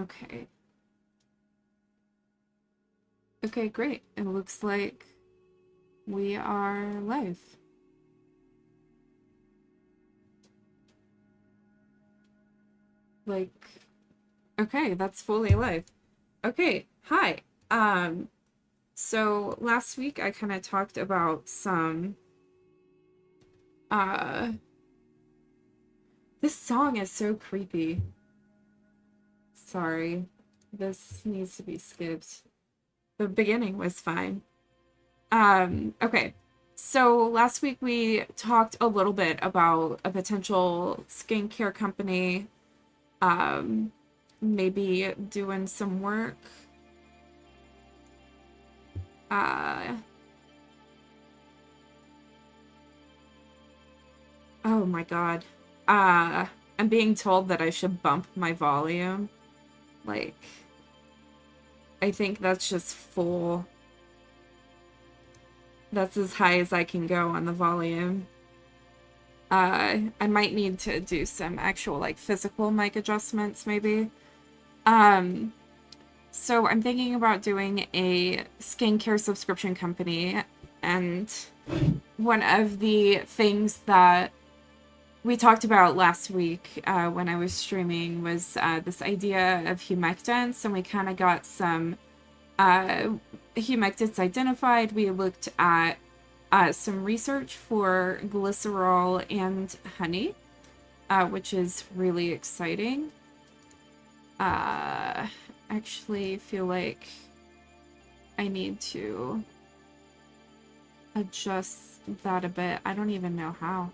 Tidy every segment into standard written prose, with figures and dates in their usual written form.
Okay. Okay, great. It looks like we are live. Like, okay, that's fully live. Okay, hi. Um, so last week I kind of talked about some uh this song is so creepy. Sorry. This needs to be skipped. The beginning was fine. Okay. So last week we talked a little bit about a potential skincare company, um, maybe doing some work. Uh, oh my God. Uh, I'm being told that I should bump my volume. Like, I think that's just full. That's as high as I can go on the volume. I might need to do some actual like physical mic adjustments maybe. Um, so I'm thinking about doing a skincare subscription company, and one of the things that we talked about last week when I was streaming was this idea of humectants, and we kind of got some humectants identified. We looked at some research for glycerol and honey, which is really exciting. Actually feel like I need to adjust that a bit. I don't even know how.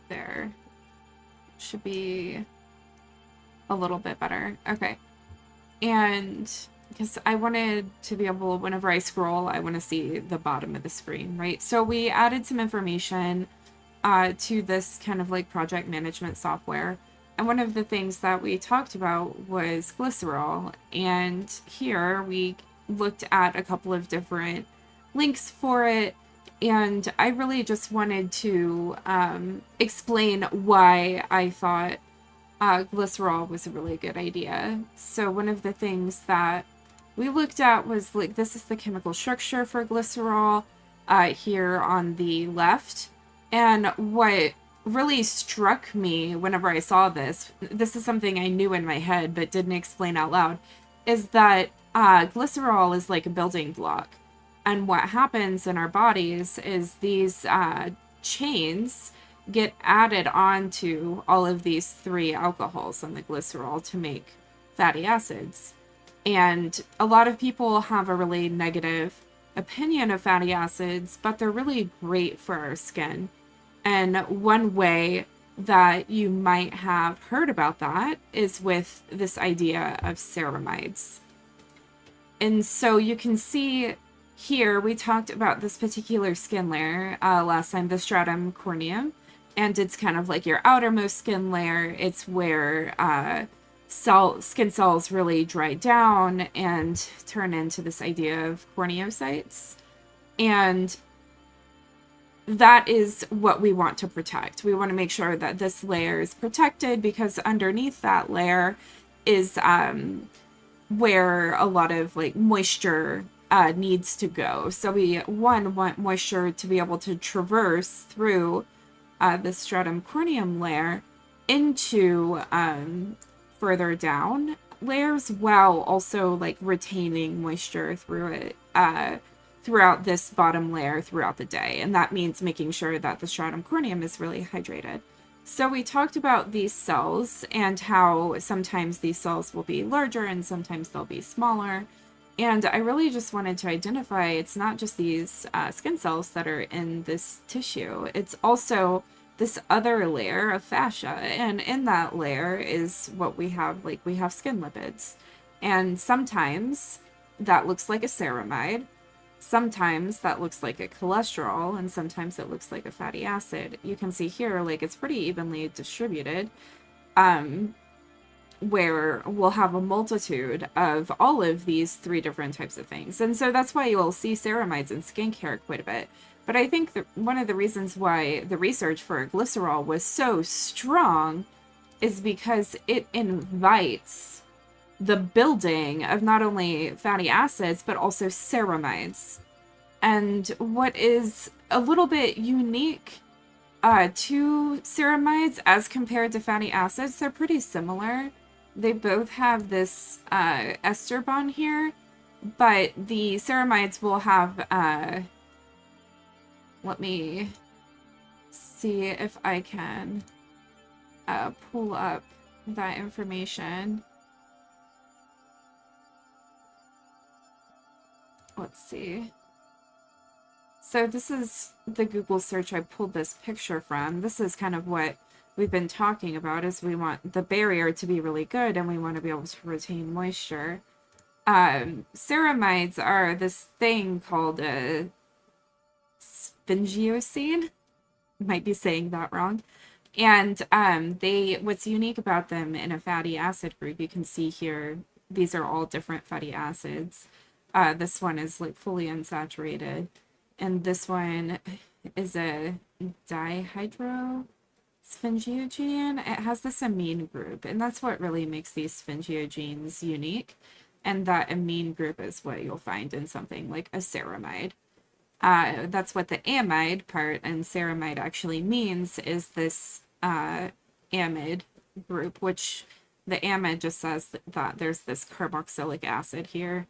There. Should be a little bit better. Okay. And because I wanted to be able, whenever I scroll, I want to see the bottom of the screen, right? So we added some information to this kind of like project management software. And one of the things that we talked about was glycerol. And here we looked at a couple of different links for it. And I really just wanted to explain why I thought glycerol was a really good idea. So one of the things that we looked at was like, this is the chemical structure for glycerol here on the left. And what really struck me whenever I saw this is something I knew in my head but didn't explain out loud, is that glycerol is like a building block. And what happens in our bodies is these chains get added onto all of these three alcohols on the glycerol to make fatty acids. And a lot of people have a really negative opinion of fatty acids, but they're really great for our skin. And one way that you might have heard about that is with this idea of ceramides. And so you can see here, we talked about this particular skin layer last time, the stratum corneum, and it's kind of like your outermost skin layer. It's where skin cells really dry down and turn into this idea of corneocytes. And that is what we want to protect. We want to make sure that this layer is protected, because underneath that layer is where a lot of like moisture needs to go. So we want moisture to be able to traverse through the stratum corneum layer into further down layers, while also like retaining moisture through it throughout this bottom layer throughout the day. And that means making sure that the stratum corneum is really hydrated. So we talked about these cells and how sometimes these cells will be larger and sometimes they'll be smaller. And I really just wanted to identify it's not just these skin cells that are in this tissue. It's also this other layer of fascia. And in that layer is what we have, like we have skin lipids. And sometimes that looks like a ceramide. Sometimes that looks like a cholesterol, and sometimes it looks like a fatty acid. You can see here, like it's pretty evenly distributed, where we'll have a multitude of all of these three different types of things. And so that's why you'll see ceramides in skincare quite a bit. But I think that one of the reasons why the research for glycerol was so strong is because it invites the building of not only fatty acids, but also ceramides. And what is a little bit unique to ceramides as compared to fatty acids, they're pretty similar. They both have this ester bond here, but the ceramides will have, let me see if I can pull up that information. Let's see. So this is the Google search I pulled this picture from. This is kind of what we've been talking about, is we want the barrier to be really good and we want to be able to retain moisture. Ceramides are this thing called a sphingosine. Might be saying that wrong. And what's unique about them in a fatty acid group, you can see here, these are all different fatty acids. This one is like fully unsaturated. And this one is a dihydrosphingiogene. It has this amine group, and that's what really makes these sphingiogenes unique. And that amine group is what you'll find in something like a ceramide. That's what the amide part and ceramide actually means, is this amide group, which the amide just says that there's this carboxylic acid here.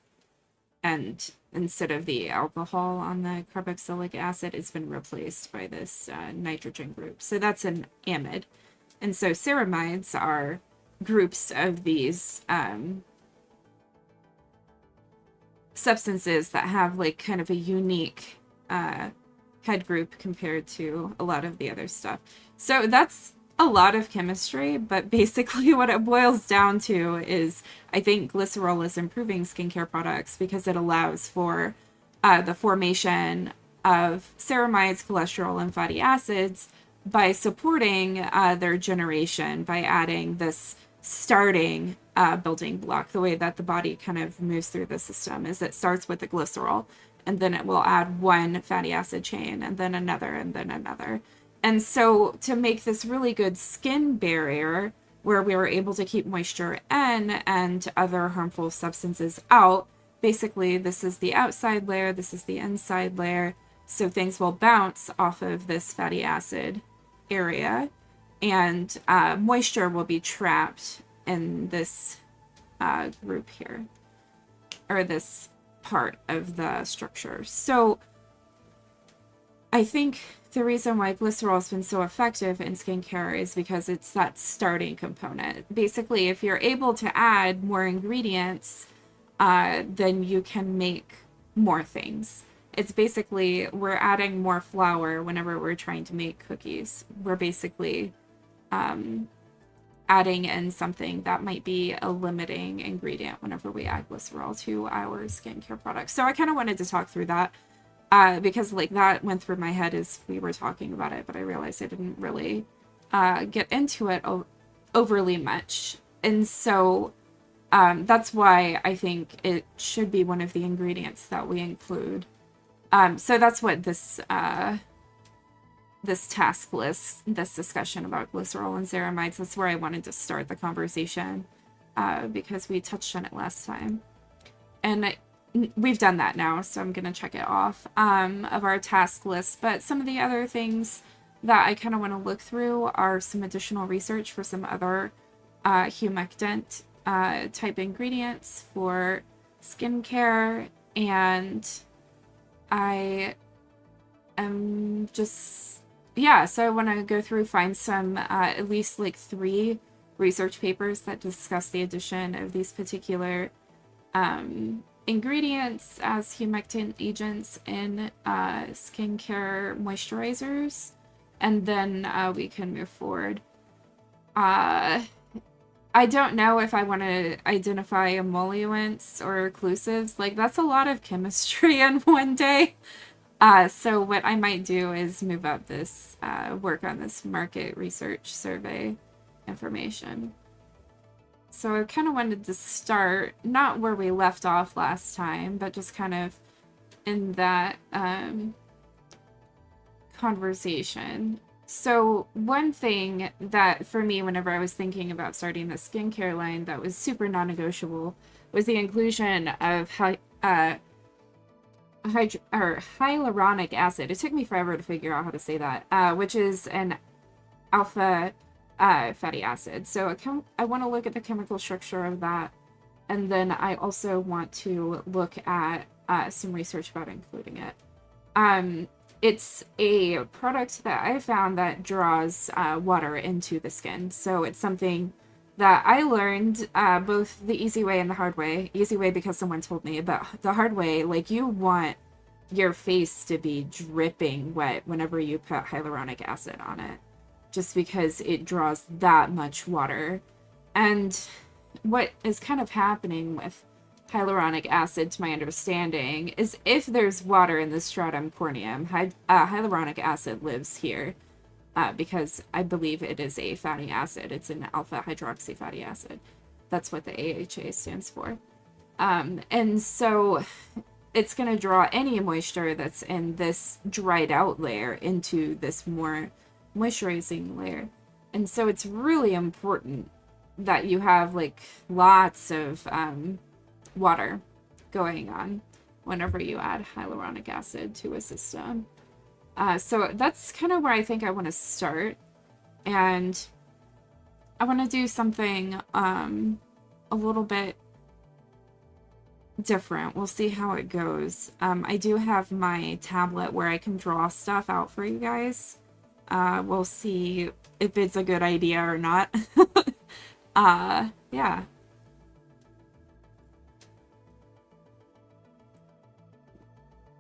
And instead of the alcohol on the carboxylic acid, it's been replaced by this nitrogen group. So that's an amide. And so ceramides are groups of these substances that have like kind of a unique head group compared to a lot of the other stuff. So that's a lot of chemistry, but basically what it boils down to is I think glycerol is improving skincare products because it allows for the formation of ceramides, cholesterol, and fatty acids by supporting their generation, by adding this starting building block. The way that the body kind of moves through the system is it starts with the glycerol, and then it will add one fatty acid chain, and then another, and then another. And so to make this really good skin barrier where we were able to keep moisture in and other harmful substances out, basically this is the outside layer, this is the inside layer, so things will bounce off of this fatty acid area, and moisture will be trapped in this group here, or this part of the structure. So I think the reason why glycerol has been so effective in skincare is because it's that starting component. Basically, if you're able to add more ingredients, then you can make more things. It's basically, we're adding more flour whenever we're trying to make cookies. We're basically adding in something that might be a limiting ingredient whenever we add glycerol to our skincare products. So I kind of wanted to talk through that. Because like that went through my head as we were talking about it, but I realized I didn't really get into it overly much. And so that's why I think it should be one of the ingredients that we include. So that's what this task list, this discussion about glycerol and ceramides, that's where I wanted to start the conversation because we touched on it last time. And we've done that now, so I'm going to check it off of our task list. But some of the other things that I kind of want to look through are some additional research for some other humectant type ingredients for skincare. And I am just, yeah, so I want to go through, find some, at least like 3 research papers that discuss the addition of these particular ingredients as humectant agents in skincare moisturizers, and then we can move forward. I don't know if I want to identify emollients or occlusives. Like, that's a lot of chemistry in one day. So what I might do is move up this, work on this market research survey information. So I kind of wanted to start, not where we left off last time, but just kind of in that conversation. So one thing that for me, whenever I was thinking about starting the skincare line, that was super non-negotiable was the inclusion of hyaluronic acid. It took me forever to figure out how to say that, which is an alpha fatty acid. So I want to look at the chemical structure of that, and then I also want to look at some research about including it. It's a product that I found that draws water into the skin. So it's something that I learned both the easy way and the hard way. Easy way because someone told me, but the hard way, like, you want your face to be dripping wet whenever you put hyaluronic acid on it, just because it draws that much water. And what is kind of happening with hyaluronic acid, to my understanding, is if there's water in the stratum corneum, hyaluronic acid lives here because I believe it is a fatty acid. It's an alpha hydroxy fatty acid. That's what the AHA stands for. And so it's going to draw any moisture that's in this dried out layer into this more moisturizing layer. And so it's really important that you have like lots of water going on whenever you add hyaluronic acid to a system. So that's kind of where I think I want to start. And I want to do something a little bit different. We'll see how it goes. I do have my tablet where I can draw stuff out for you guys. We'll see if it's a good idea or not. Yeah.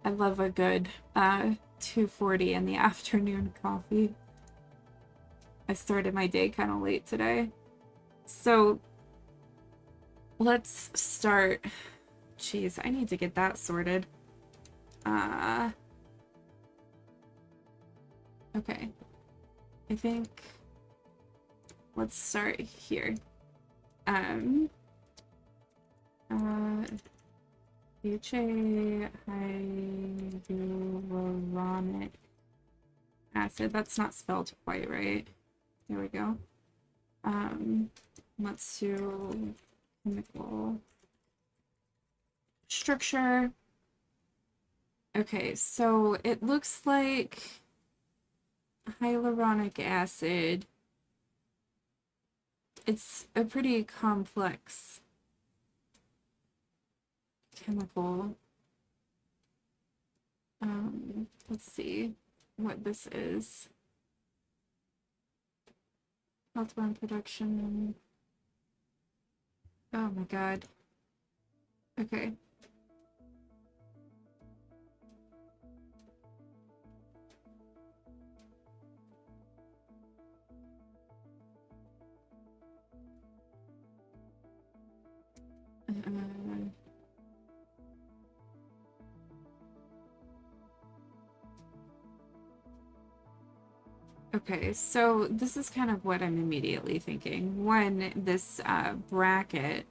I love a good 2:40 in the afternoon coffee. I started my day kind of late today. So let's start. Jeez, I need to get that sorted. Okay. I think let's start here. HA hyaluronic acid. That's not spelled quite right. There we go. Let's do chemical structure. Okay, so it looks like hyaluronic acid. It's a pretty complex chemical. Let's see what this is. Healthborne production. Oh my god. Okay. Okay, so this is kind of what I'm immediately thinking. One, this bracket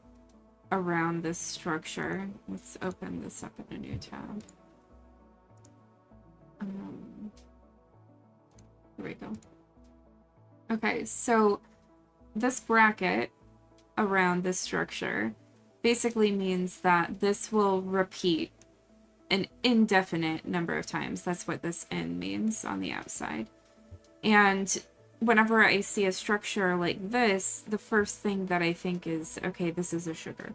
around this structure. Let's open this up in a new tab. Here we go. Okay, so this bracket around this structure basically means that this will repeat an indefinite number of times. That's what this N means on the outside. And whenever I see a structure like this, the first thing that I think is, okay, this is a sugar.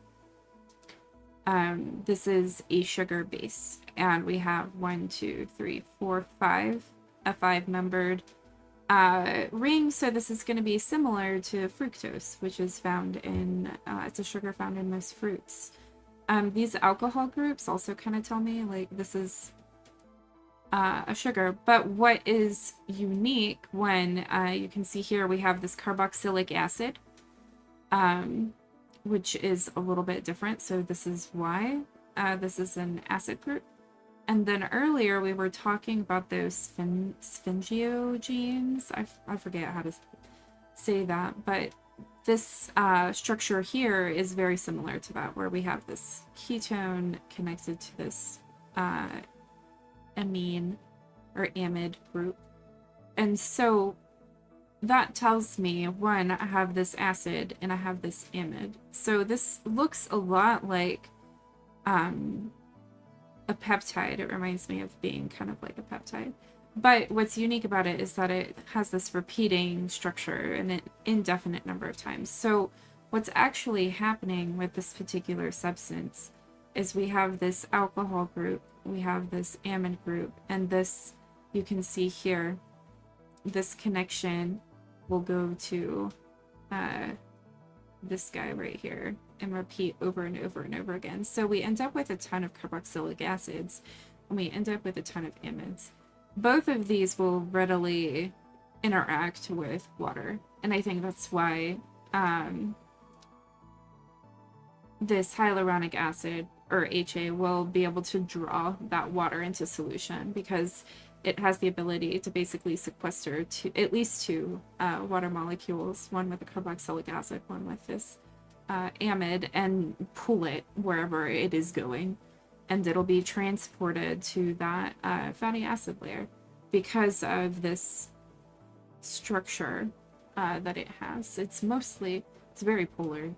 This is a sugar base. And we have 1, 2, 3, 4, 5, a 5-numbered ring. So this is going to be similar to fructose, which is found in, it's a sugar found in most fruits. These alcohol groups also kind of tell me, like, this is a sugar. But what is unique when you can see here we have this carboxylic acid, which is a little bit different. So this is why this is an acid group. And then earlier we were talking about those sphingiogenes. I forget how to say that, but this structure here is very similar to that, where we have this ketone connected to this amine or amide group. And so that tells me, one, I have this acid and I have this amide. So this looks a lot like a peptide. It reminds me of being kind of like a peptide. But what's unique about it is that it has this repeating structure an indefinite number of times. So what's actually happening with this particular substance is we have this alcohol group, we have this amide group, and this, you can see here, this connection will go to this guy right here and repeat over and over and over again. So we end up with a ton of carboxylic acids, and we end up with a ton of amides. Both of these will readily interact with water, and I think that's why this hyaluronic acid, or HA, will be able to draw that water into solution, because it has the ability to basically sequester at least two water molecules, one with the carboxylic acid, one with this amide, and pull it wherever it is going. And it'll be transported to that fatty acid layer because of this structure that it has. It's very polar.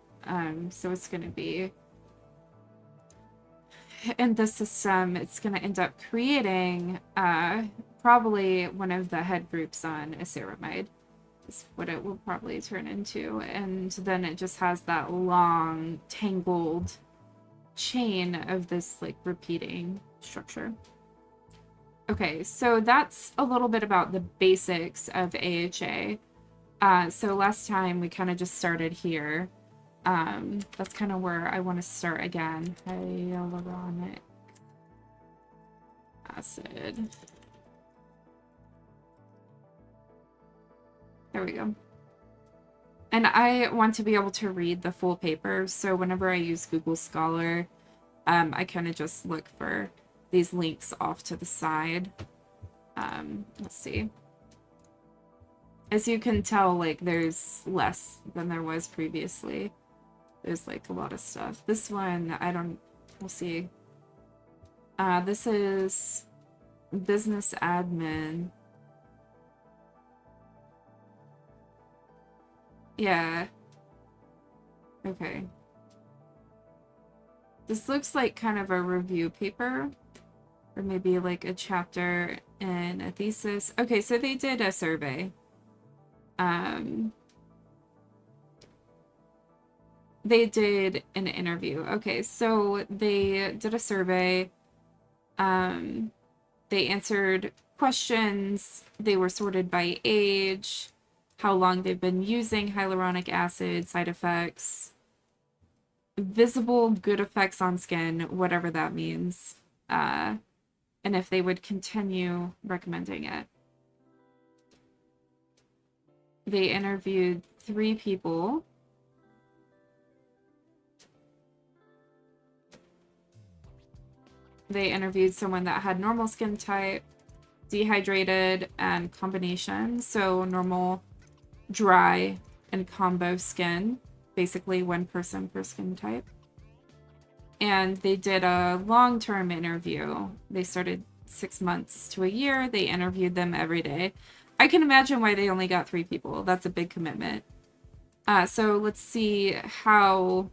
So it's going to be, in this system, it's going to end up creating probably one of the head groups on a ceramide. Is what it will probably turn into. And then it just has that long, tangled chain of this like repeating structure. Okay, so that's a little bit about the basics of AHA. So last time we kind of just started here. That's kind of where I want to start again. Hyaluronic acid. There we go. And I want to be able to read the full paper, so whenever I use Google Scholar, I kind of just look for these links off to the side. Let's see. As you can tell, like, there's less than there was previously. There's, like, a lot of stuff. This one, we'll see. This is business admin. Yeah. Okay. This looks like kind of a review paper, or maybe like a chapter in a thesis. Okay, so they did a survey. They did an interview. Okay, so they did a survey. They answered questions. They were sorted by age, how long they've been using hyaluronic acid, side effects, visible good effects on skin, whatever that means, and if they would continue recommending it. They interviewed 3 people. They interviewed someone that had normal skin type, dehydrated, and combination. So normal, dry, and combo skin. Basically 1 person per skin type. And they did a long-term interview. They started 6 months to a year. They interviewed them every day. I can imagine why they only got 3 people. That's a big commitment. So let's see how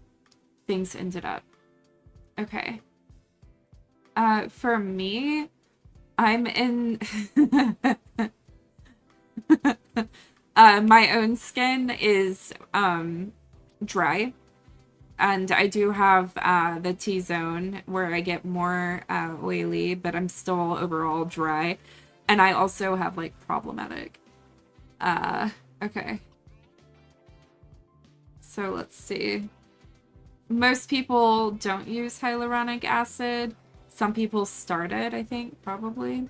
things ended up. Okay. For me, I'm in my own skin is dry, and I do have the T-zone where I get more oily, but I'm still overall dry, and I also have like problematic. Okay. So let's see. Most people don't use hyaluronic acid. Some people started, I think, probably.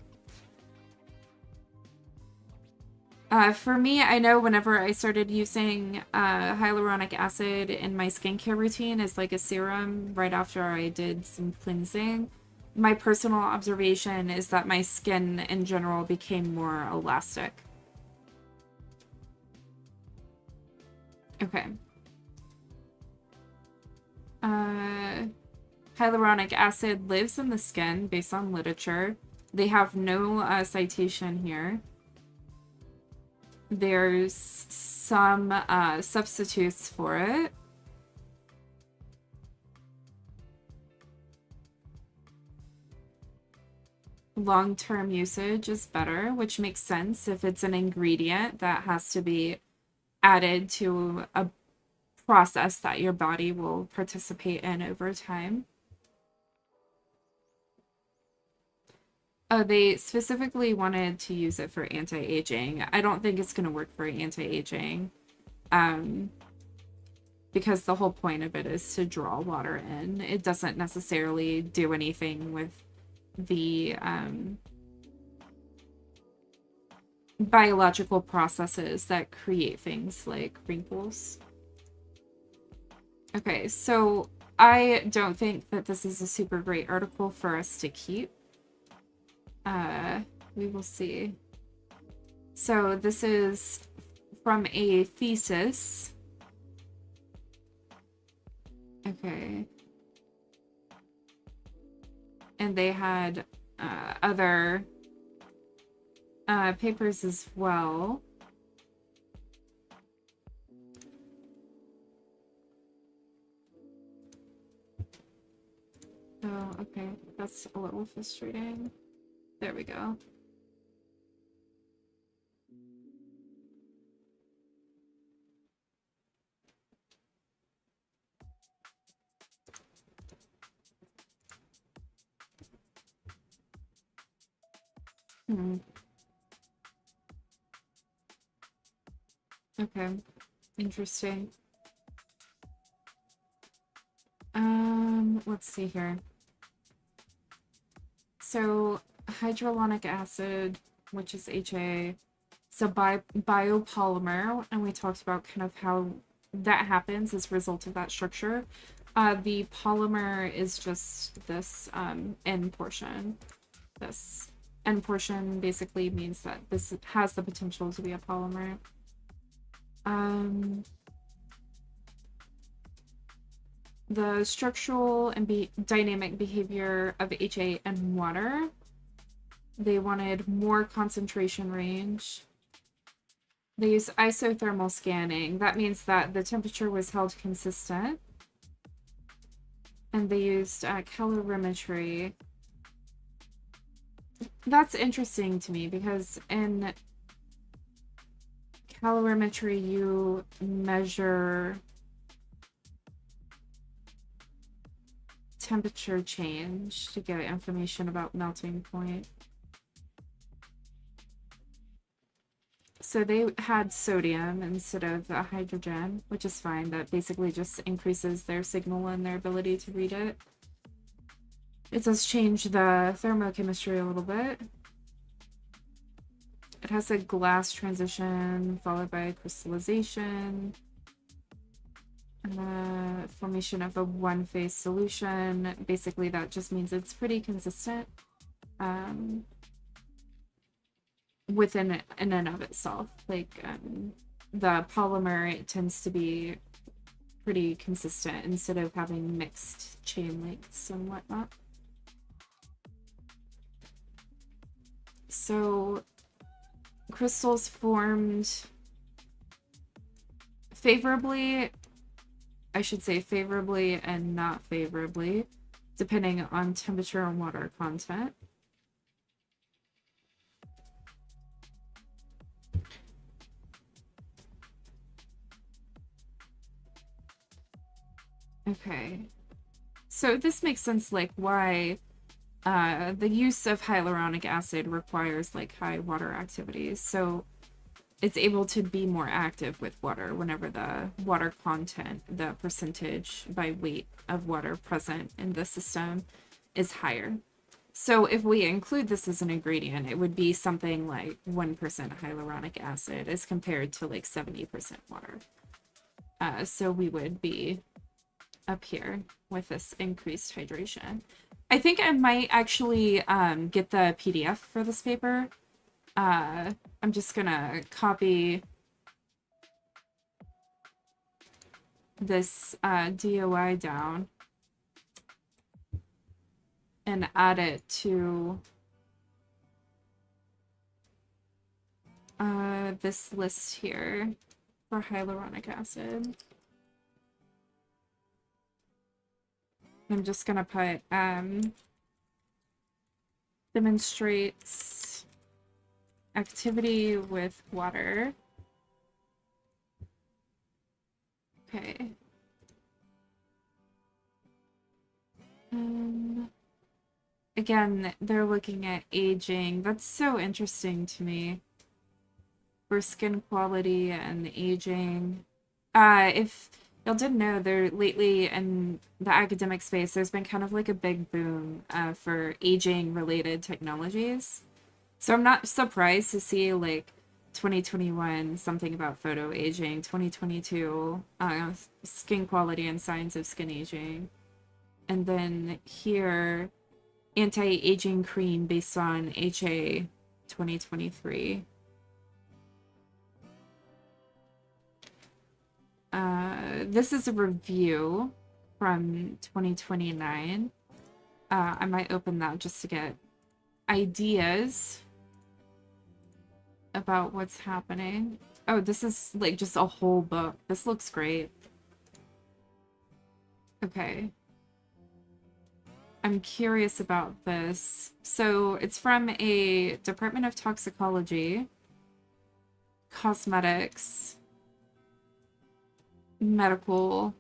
For me, I know whenever I started using hyaluronic acid in my skincare routine as like a serum right after I did some cleansing, my personal observation is that my skin in general became more elastic. Okay. Hyaluronic acid lives in the skin based on literature. They have no citation here. there's some substitutes for it. Long-term usage is better, which makes sense if it's an ingredient that has to be added to a process that your body will participate in over time. Oh, they specifically wanted to use it for anti-aging. I don't think it's going to work for anti-aging, because the whole point of it is to draw water in. It doesn't necessarily do anything with the biological processes that create things like wrinkles. Okay, so I don't think that this is a super great article for us to keep. We will see. So this is from a thesis. Okay. And they had other papers as well. Oh, okay. That's a little frustrating. There we go. Okay. Interesting. Let's see here. So hydrolonic acid, which is HA, it's a biopolymer, and we talked about kind of how that happens as a result of that structure. The polymer is just this end portion. This end portion basically means that this has the potential to be a polymer. The structural and dynamic behavior of HA and water. They wanted more concentration range. They used isothermal scanning. That means that the temperature was held consistent. And they used calorimetry. That's interesting to me because in calorimetry you measure temperature change to get information about melting point. So they had sodium instead of hydrogen, which is fine. That basically just increases their signal and their ability to read it. It does change the thermochemistry a little bit. It has a glass transition followed by crystallization. Formation of a one-phase solution. Basically, that just means it's pretty consistent within in and of itself. Like the polymer, it tends to be pretty consistent instead of having mixed chain lengths and whatnot. So crystals formed favorably, I should say favorably and not favorably, depending on temperature and water content. Okay. So this makes sense, like why the use of hyaluronic acid requires like high water activities. So it's able to be more active with water whenever the water content, the percentage by weight of water present in the system is higher. So if we include this as an ingredient, it would be something like 1% hyaluronic acid as compared to like 70% water. So we would be up here with this increased hydration. I think I might actually get the PDF for this paper. I'm just gonna copy this DOI down and add it to this list here for hyaluronic acid. I'm just gonna put, demonstrates activity with water. Okay. Again, they're looking at aging. That's so interesting to me. For skin quality and aging. If y'all didn't know, there lately in the academic space, there's been kind of like a big boom for aging-related technologies. So I'm not surprised to see like 2021 something about photo aging, 2022 skin quality and signs of skin aging, and then here anti-aging cream based on HA 2023. This is a review from 2029. I might open that just to get ideas about what's happening. Oh, this is like just a whole book. This looks great. Okay. I'm curious about this. So it's from a Department of Toxicology, Cosmetics, Medical.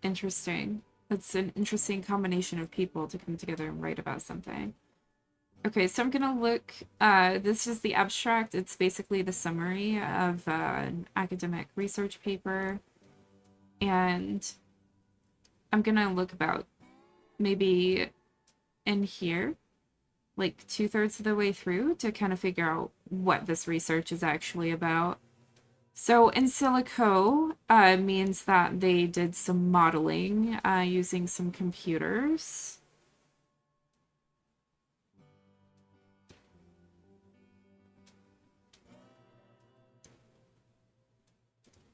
Interesting. That's an interesting combination of people to come together and write about something. Okay, so I'm gonna look, this is the abstract. It's basically the summary of an academic research paper. And I'm gonna look about maybe in here, like 2/3 of the way through to kind of figure out what this research is actually about. So in silico means that they did some modeling using some computers.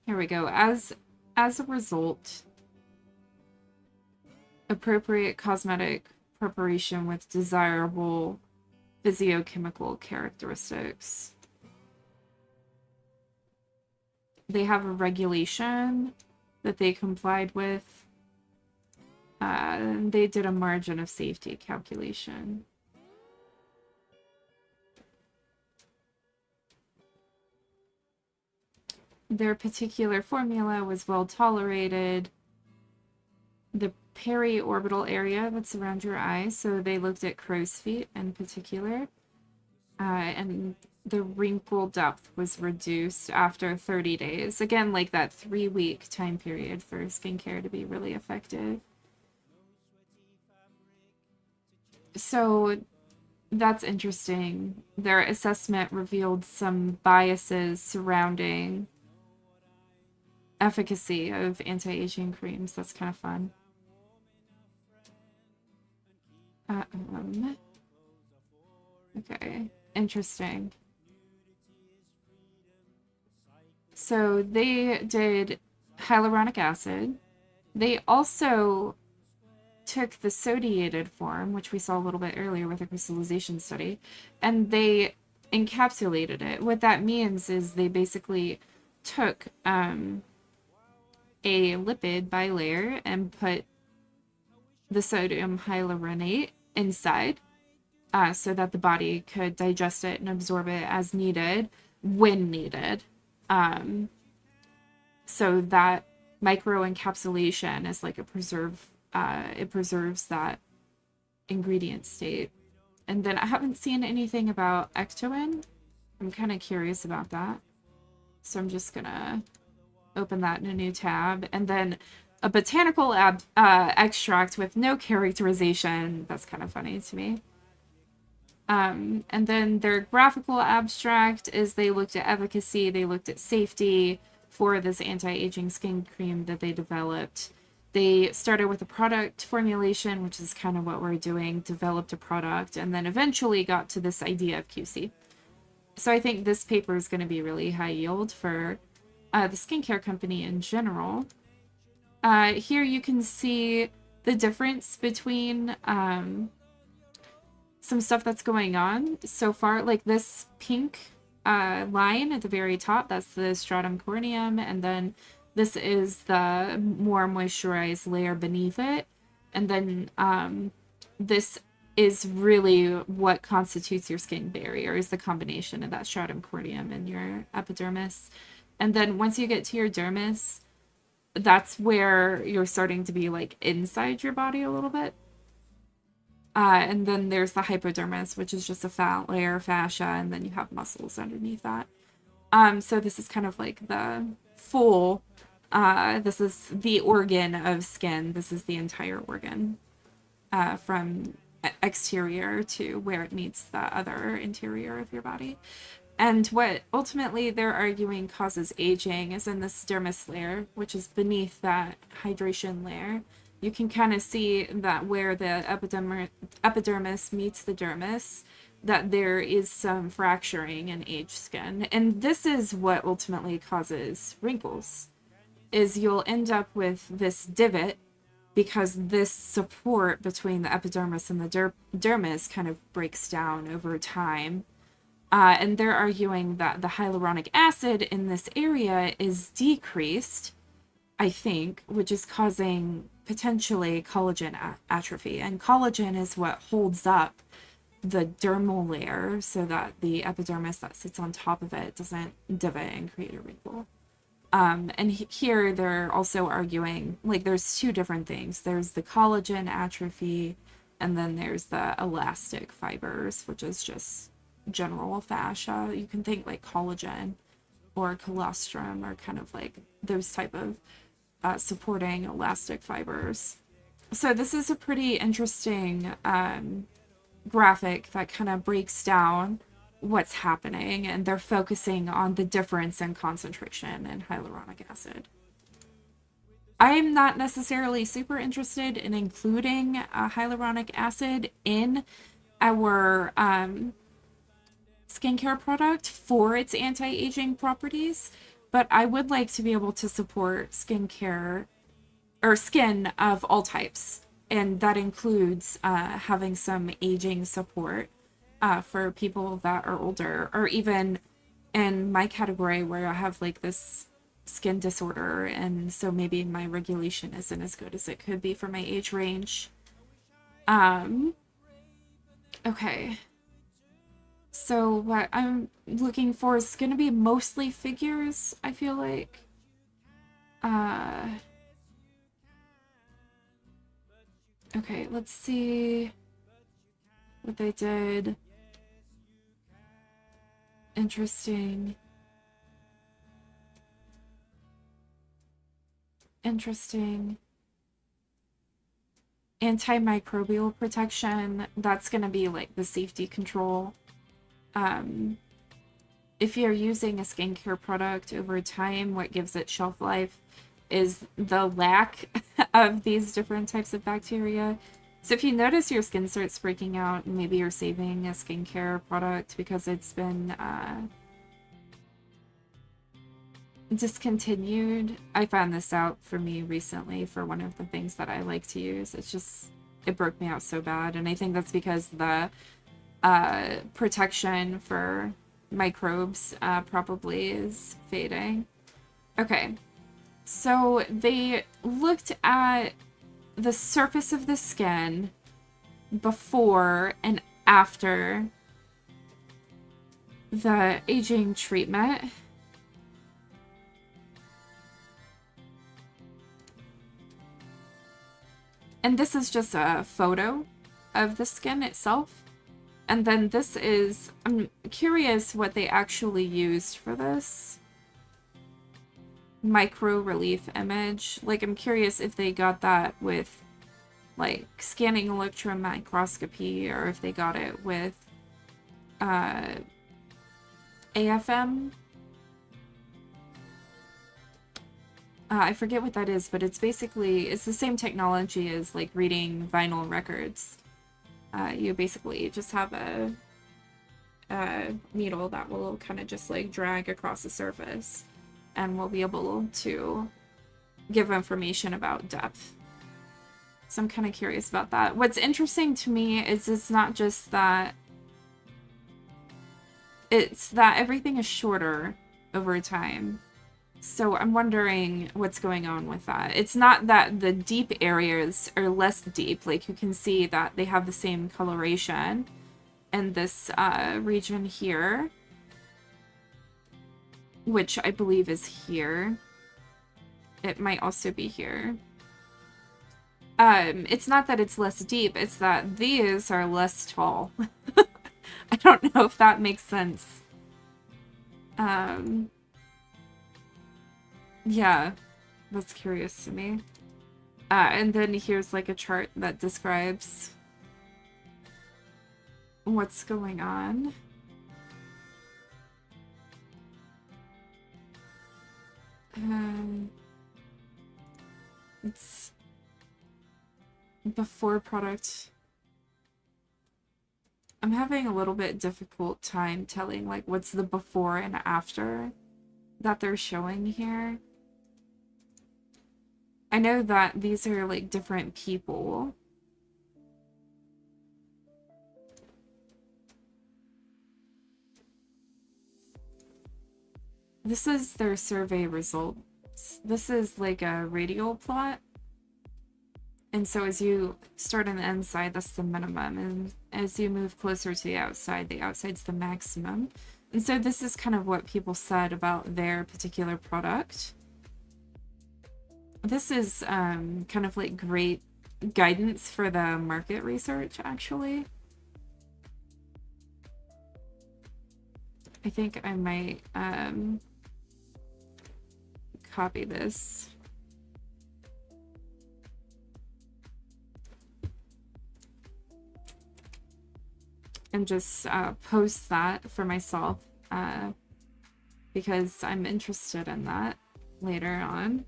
Here we go. As a result, appropriate cosmetic preparation with desirable physiochemical characteristics. They have a regulation that they complied with. They did a margin of safety calculation. Their particular formula was well tolerated. The periorbital area that's around your eye, so they looked at crow's feet in particular. And the wrinkle depth was reduced after 30 days. Again, like that 3-week time period for skincare to be really effective. So that's interesting. Their assessment revealed some biases surrounding efficacy of anti-aging creams. That's kind of fun. Okay, interesting. So they did hyaluronic acid. They also took the sodiated form, which we saw a little bit earlier with the crystallization study, and they encapsulated it. What that means is they basically took a lipid bilayer and put the sodium hyaluronate inside so that the body could digest it and absorb it as needed when needed. So that micro encapsulation is like a it preserves that ingredient state. And then I haven't seen anything about ectoin. I'm kind of curious about that. So I'm just gonna open that in a new tab. And then a botanical extract with no characterization. That's kind of funny to me. And then their graphical abstract is they looked at efficacy, they looked at safety for this anti-aging skin cream that they developed. They started with a product formulation, which is kind of what we're doing, developed a product, and then eventually got to this idea of QC. So I think this paper is going to be really high yield for the skincare company in general. Here you can see the difference between some stuff that's going on so far. Like this pink line at the very top. That's the stratum corneum, and then this is the more moisturized layer beneath it. And then this is really what constitutes your skin barrier, is the combination of that stratum corneum and your epidermis. And then once you get to your dermis, that's where you're starting to be like inside your body a little bit. And then there's the hypodermis, which is just a fat layer of fascia, and then you have muscles underneath that. So this is kind of like the full, this is the organ of skin. This is the entire organ, from exterior to where it meets the other interior of your body. And what ultimately they're arguing causes aging is in this dermis layer, which is beneath that hydration layer. You can kind of see that where the epidermis meets the dermis, that there is some fracturing in aged skin. And this is what ultimately causes wrinkles, is you'll end up with this divot because this support between the epidermis and the dermis kind of breaks down over time. And they're arguing that the hyaluronic acid in this area is decreased, I think, which is causing potentially collagen atrophy. And collagen is what holds up the dermal layer so that the epidermis that sits on top of it doesn't divot and create a wrinkle. And here they're also arguing, like, there's two different things. There's the collagen atrophy, and then there's the elastic fibers, which is just general fascia. You can think like collagen or colostrum, or kind of like those type of supporting elastic fibers. So this is a pretty interesting graphic that kind of breaks down what's happening, and they're focusing on the difference in concentration in hyaluronic acid. I'm not necessarily super interested in including hyaluronic acid in our skincare product for its anti-aging properties, but I would like to be able to support skincare or skin of all types, and that includes having some aging support for people that are older, or even in my category where I have like this skin disorder, and so maybe my regulation isn't as good as it could be for my age range. Okay. So what I'm looking for is going to be mostly figures, I feel like. Okay, let's see what they did. Interesting. Antimicrobial protection, that's going to be like the safety control. If you're using a skincare product over time, what gives it shelf life is the lack of these different types of bacteria. So if you notice your skin starts breaking out, maybe you're saving a skincare product because it's been discontinued. I found this out for me recently for one of the things that I like to use. It broke me out so bad, and I think that's because the protection for microbes probably is fading. Okay, so they looked at the surface of the skin before and after the aging treatment. And this is just a photo of the skin itself. And then this is, I'm curious what they actually used for this micro relief image. Like, I'm curious if they got that with like scanning electron microscopy, or if they got it with AFM. I forget what that is, but it's the same technology as like reading vinyl records. You basically just have a needle that will kind of just like drag across the surface, and will be able to give information about depth. So I'm kind of curious about that. What's interesting to me is it's not just that It's that everything is shorter over time. So I'm wondering what's going on with that. It's not that the deep areas are less deep. Like you can see that they have the same coloration in this region here, which I believe is here. It might also be here. It's not that it's less deep, it's that these are less tall. I don't know if that makes sense. Yeah, that's curious to me. And then here's like a chart that describes what's going on. It's before product. I'm having a little bit difficult time telling like what's the before and after that they're showing here. I know that these are like different people. This is their survey results. This is like a radial plot. And so as you start on the inside, that's the minimum. And as you move closer to the outside's the maximum. And so this is kind of what people said about their particular product. This is kind of like great guidance for the market research, actually. I think I might copy this. And just post that for myself because I'm interested in that later on.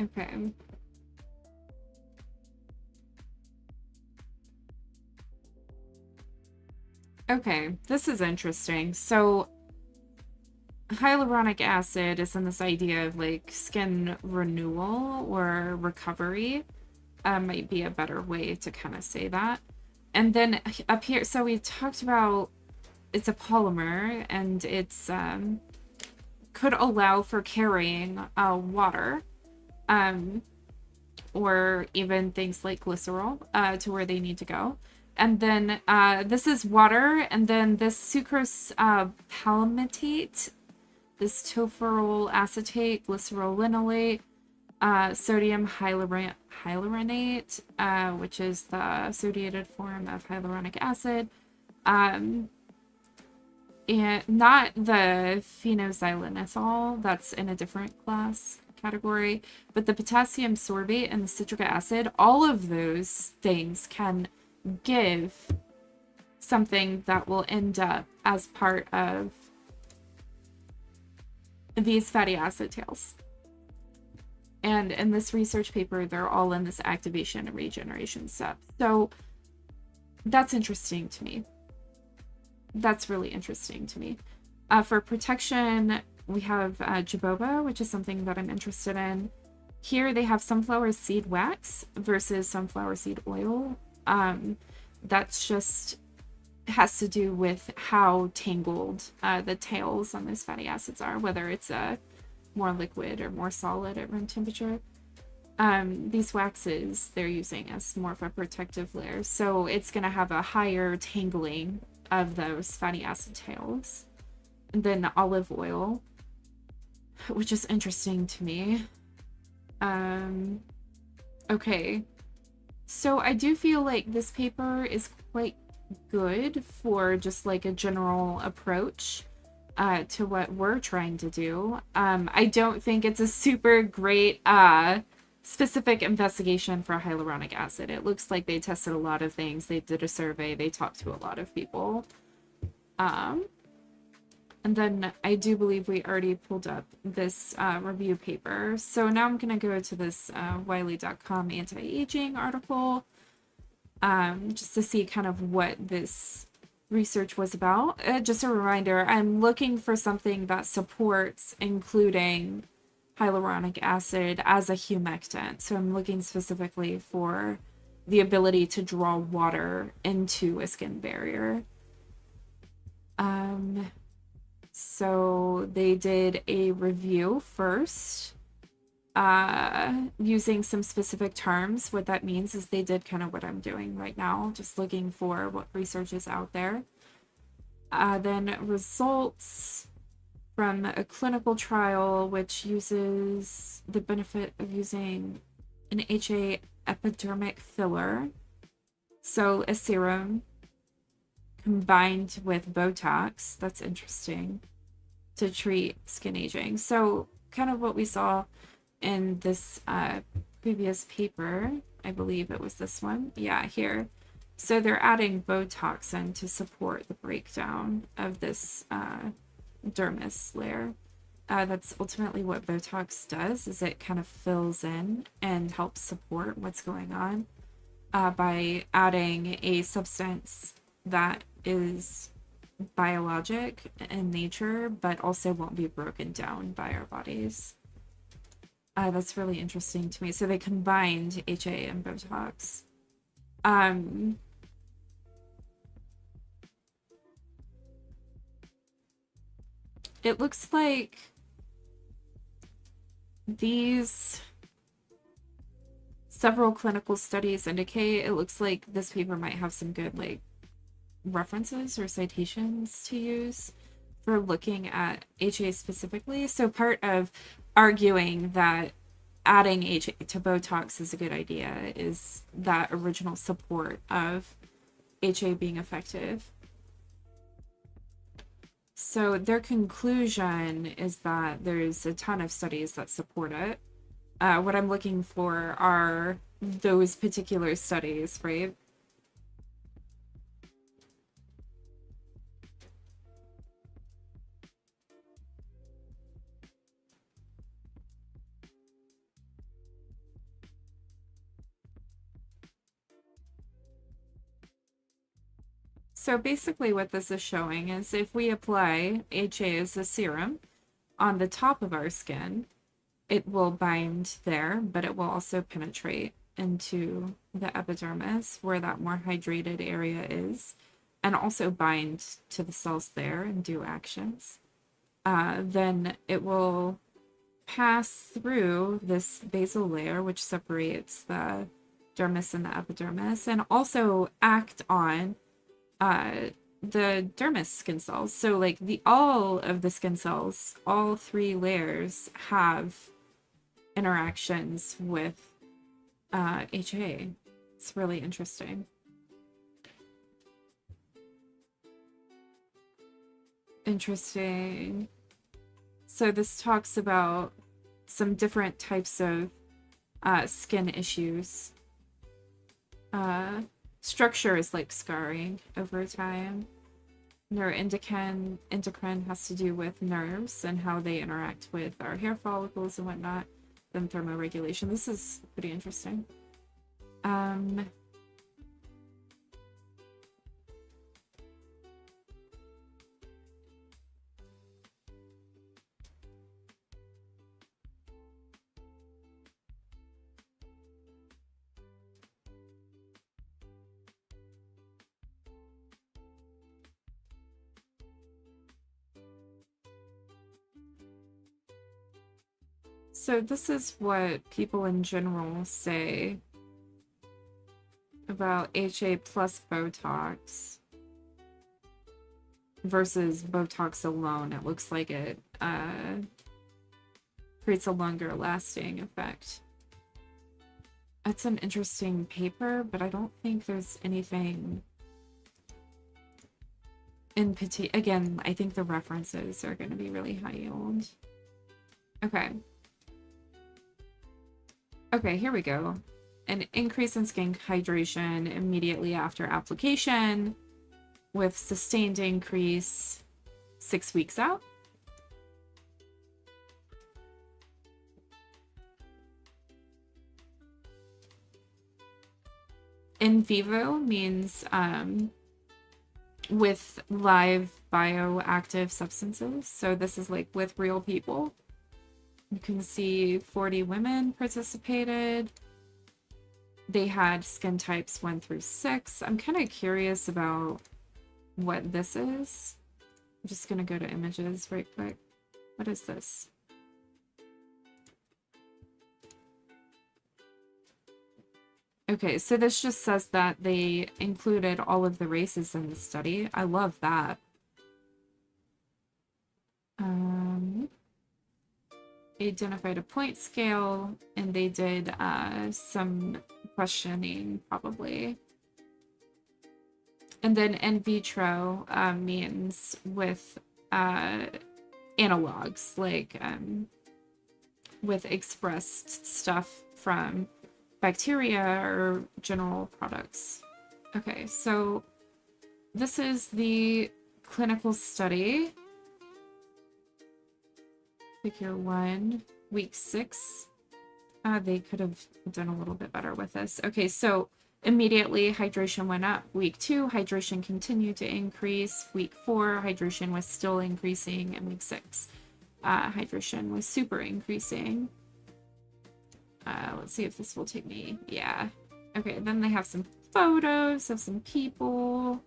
Okay. Okay, this is interesting. So hyaluronic acid is in this idea of like skin renewal or recovery. Might be a better way to kind of say that. And then up here, so we talked about it's a polymer and it's could allow for carrying water or even things like glycerol to where they need to go. And then this is water, and then this sucrose palmitate, this topheryl acetate, glycerol linolate, sodium hyaluronate, which is the sodiated form of hyaluronic acid, and not the phenoxylenethol, that's in a different class category, but the potassium sorbate and the citric acid, all of those things can give something that will end up as part of these fatty acid tails. And in this research paper, they're all in this activation and regeneration step. So that's interesting to me. That's really interesting to me. For protection, we have jojoba, which is something that I'm interested in. Here they have sunflower seed wax versus sunflower seed oil. That's just has to do with how tangled the tails on those fatty acids are, whether it's more liquid or more solid at room temperature. These waxes they're using as more of a protective layer, so it's going to have a higher tangling of those fatty acid tails than olive oil, which is interesting to me. Okay, so I do feel like this paper is quite good for just like a general approach to what we're trying to do. I don't think it's a super great specific investigation for hyaluronic acid. It looks like they tested a lot of things. They did a survey. They talked to a lot of people. And then I do believe we already pulled up this review paper. So now I'm going to go to this Wiley.com anti-aging article just to see kind of what this research was about. Just a reminder, I'm looking for something that supports including hyaluronic acid as a humectant. So I'm looking specifically for the ability to draw water into a skin barrier. So they did a review first, using some specific terms. What that means is they did kind of what I'm doing right now, just looking for what research is out there. Then results from a clinical trial, which uses the benefit of using an HA epidermic filler. So a serum combined with Botox, that's interesting, to treat skin aging. So kind of what we saw in this previous paper, I believe it was this one. Yeah, here. So they're adding Botox in to support the breakdown of this dermis layer. That's ultimately what Botox does, is it kind of fills in and helps support what's going on by adding a substance that is biologic in nature, but also won't be broken down by our bodies. That's really interesting to me. So they combined HA and Botox. It looks like these several clinical studies indicate, it looks like this paper might have some good like references or citations to use for looking at HA specifically. So part of arguing that adding HA to Botox is a good idea is that original support of HA being effective. So their conclusion is that there's a ton of studies that support it. What I'm looking for are those particular studies, right? So basically what this is showing is if we apply HA as a serum on the top of our skin, it will bind there, but it will also penetrate into the epidermis where that more hydrated area is, and also bind to the cells there and do actions. Then it will pass through this basal layer, which separates the dermis and the epidermis, and also act on the dermis skin cells. So like all of the skin cells, all three layers have interactions with HA. It's really interesting. Interesting. So this talks about some different types of skin issues. Structure is like scarring over time. Neuroendocrine has to do with nerves and how they interact with our hair follicles and whatnot. Then thermoregulation. This is pretty interesting. So this is what people in general say about HA plus Botox versus Botox alone. It looks like it creates a longer lasting effect. That's an interesting paper, but I don't think there's anything in particular. Again, I think the references are going to be really high yield. Okay. Okay, here we go. An increase in skin hydration immediately after application with sustained increase 6 weeks out. In vivo means with live bioactive substances. So this is like with real people. You can see 40 women participated. They had skin types 1 through 6. I'm kind of curious about what this is. I'm just going to go to images right quick. What is this? Okay, so this just says that they included all of the races in the study. I love that. Identified a point scale, and they did some questioning, probably. And then in vitro means with analogs, like with expressed stuff from bacteria or general products. Okay, so this is the clinical study. Figure 1, week 6. They could have done a little bit better with this. Okay, so immediately hydration went up. Week 2, hydration continued to increase. Week 4, hydration was still increasing. And week 6, hydration was super increasing. Let's see if this will take me. Yeah. Okay, then they have some photos of some people.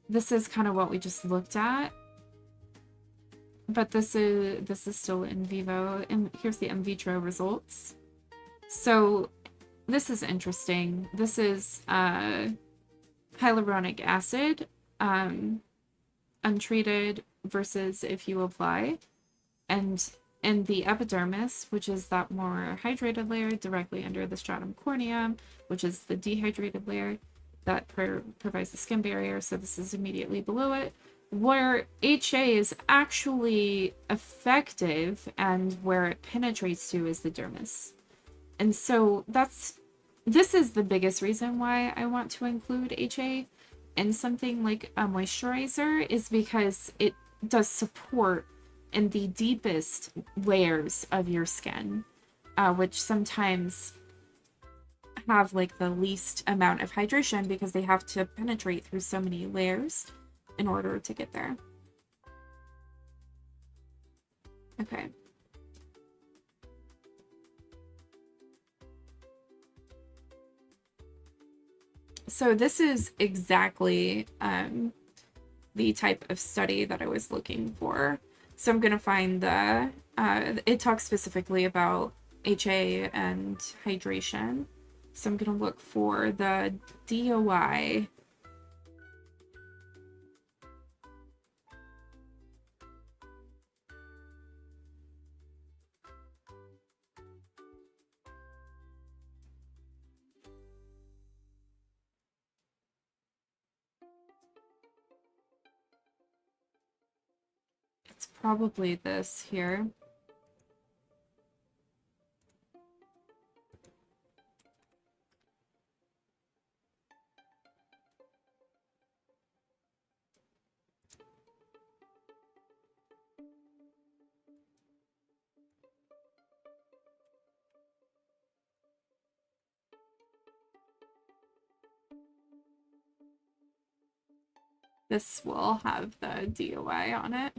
This is kind of what we just looked at. But this is still in vivo. And here's the in vitro results. So this is interesting. This is hyaluronic acid, untreated versus if you apply. And in the epidermis, which is that more hydrated layer directly under the stratum corneum, which is the dehydrated layer that provides the skin barrier, so this is immediately below it, where HA is actually effective and where it penetrates to is the dermis. And so this is the biggest reason why I want to include HA in something like a moisturizer, is because it does support in the deepest layers of your skin, which sometimes have like the least amount of hydration because they have to penetrate through so many layers in order to get there. Okay. So this is exactly the type of study that I was looking for. So I'm going to find the, it talks specifically about HA and hydration. So I'm going to look for the DOI. It's probably this here. This will have the DOI on it.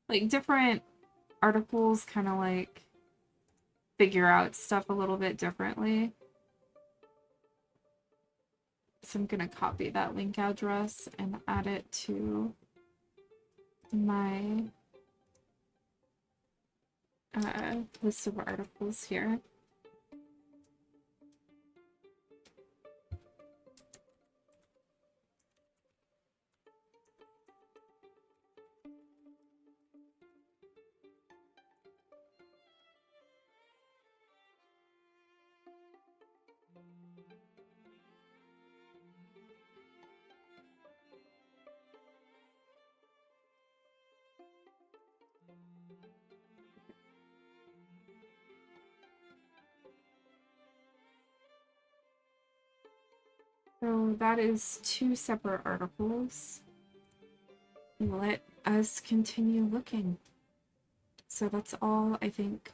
Like, different articles kind of like figure out stuff a little bit differently. So I'm going to copy that link address and add it to my list of articles here. So that is 2 separate articles. Let us continue looking. So that's all, I think,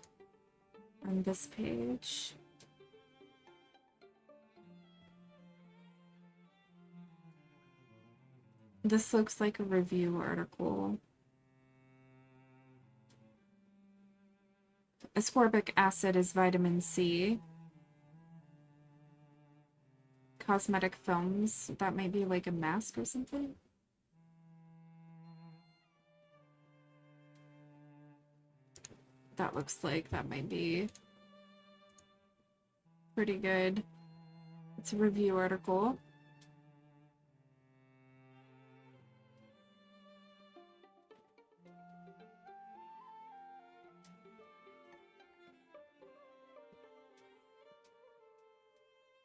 on this page. This looks like a review article. Ascorbic acid is vitamin C. Cosmetic films, that might be like a mask or something. That looks like that might be pretty good. It's a review article.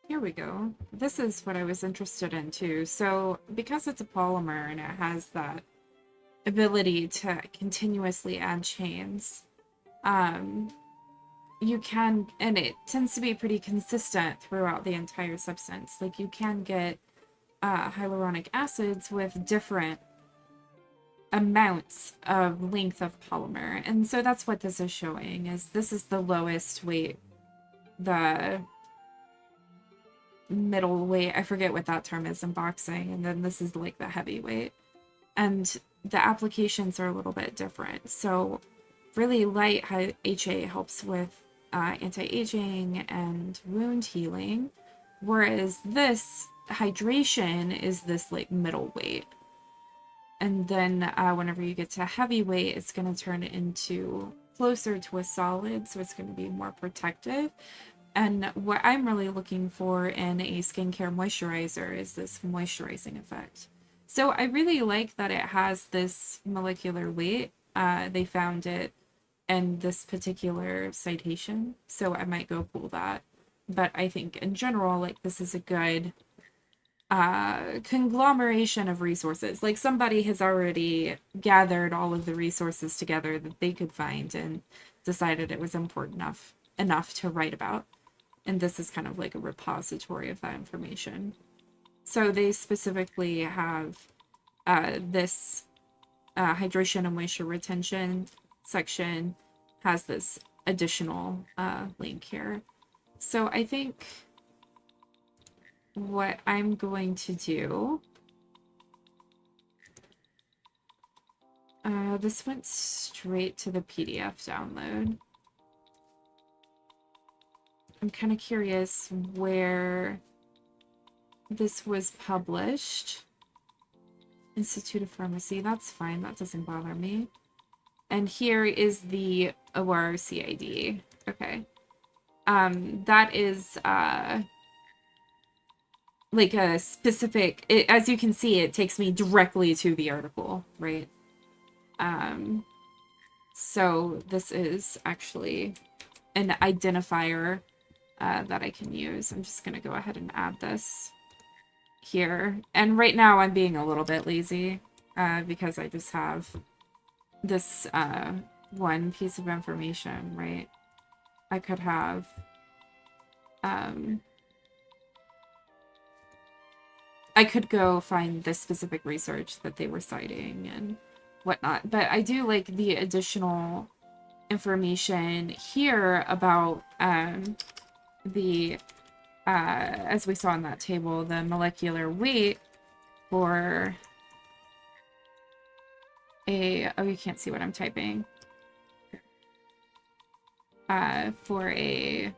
Here we go. This is what I was interested in too. So because it's a polymer and it has that ability to continuously add chains, you can, and it tends to be pretty consistent throughout the entire substance. Like you can get hyaluronic acids with different amounts of length of polymer. And so that's what this is showing, is this is the lowest weight, the middle weight, I forget what that term is in boxing, and then this is like the heavyweight. And the applications are a little bit different. So really light HA helps with anti-aging and wound healing, whereas this hydration is this like middle weight. And then whenever you get to heavyweight, it's going to turn into closer to a solid, so it's going to be more protective. And what I'm really looking for in a skincare moisturizer is this moisturizing effect. So I really like that it has this molecular weight. They found it in this particular citation, so I might go pull that. But I think in general, like, this is a good conglomeration of resources. Like, somebody has already gathered all of the resources together that they could find and decided it was important enough to write about. And this is kind of like a repository of that information. So they specifically have this hydration and moisture retention section has this additional link here. So I think what I'm going to do, this went straight to the PDF download. I'm kind of curious where this was published. Institute of Pharmacy, that's fine, that doesn't bother me. And here is the ORCID. Okay. That is like a specific, as you can see, it takes me directly to the article, right? So this is actually an identifier that I can use. I'm just going to go ahead and add this here. And right now I'm being a little bit lazy because I just have this one piece of information, right? I could have I could go find the specific research that they were citing and whatnot, but I do like the additional information here about the as we saw in that table, the molecular weight for a, oh, you can't see what I'm typing, for a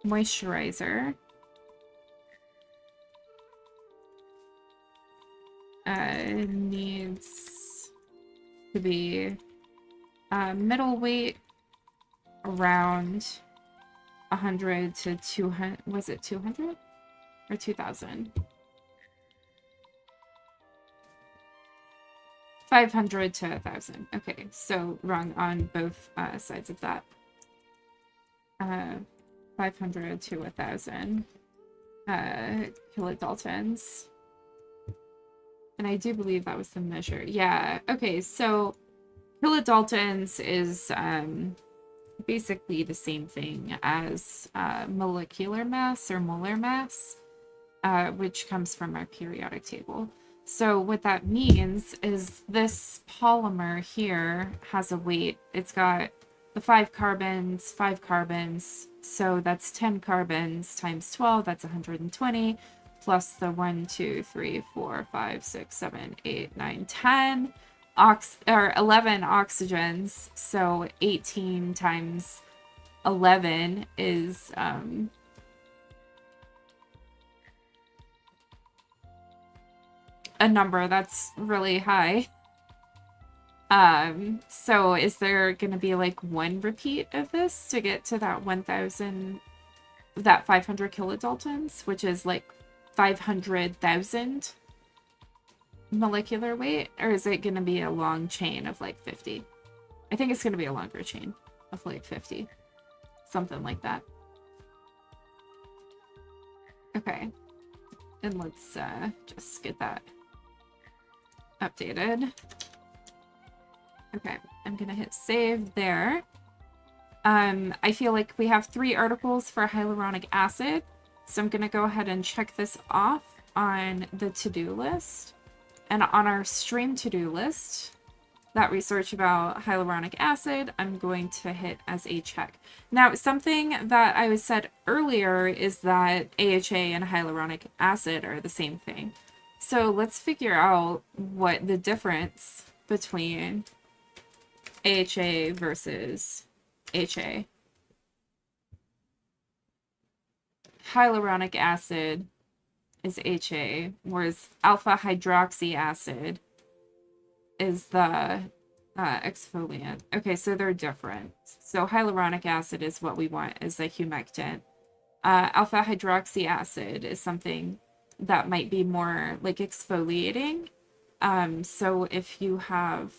moisturizer needs to be middle weight around 100 to 200, was it 200 or 2000? 500 to 1000. Okay, so wrong on both sides of that. 500 to 1000 kilodaltons. And I do believe that was the measure. Yeah, okay, so kilodaltons is basically the same thing as molecular mass or molar mass, which comes from our periodic table. So what that means is this polymer here has a weight. It's got the 5 carbons, so that's 10 carbons times 12, that's 120, plus the 1, 2, 3, 4, 5, 6, 7, 8, 9, 10 or 11 oxygens, so 18 times 11 is a number that's really high. So is there going to be like one repeat of this to get to that 1000, that 500 kilodaltons, which is like 500,000 molecular weight? Or is it going to be a long chain of like 50? I think it's going to be a longer chain of like 50. Something like that. Okay. And let's just get that updated. Okay, I'm gonna hit save there. I feel like we have 3 articles for hyaluronic acid, so I'm gonna go ahead and check this off on the to-do list. And on our stream to-do list, that research about hyaluronic acid, I'm going to hit as a check. Now, something that I said earlier is that AHA and hyaluronic acid are the same thing. So let's figure out what the difference between AHA versus HA. Hyaluronic acid is HA, whereas alpha hydroxy acid is the exfoliant. Okay, so they're different. So hyaluronic acid is what we want as a humectant. Alpha hydroxy acid is something that might be more like exfoliating. So if you have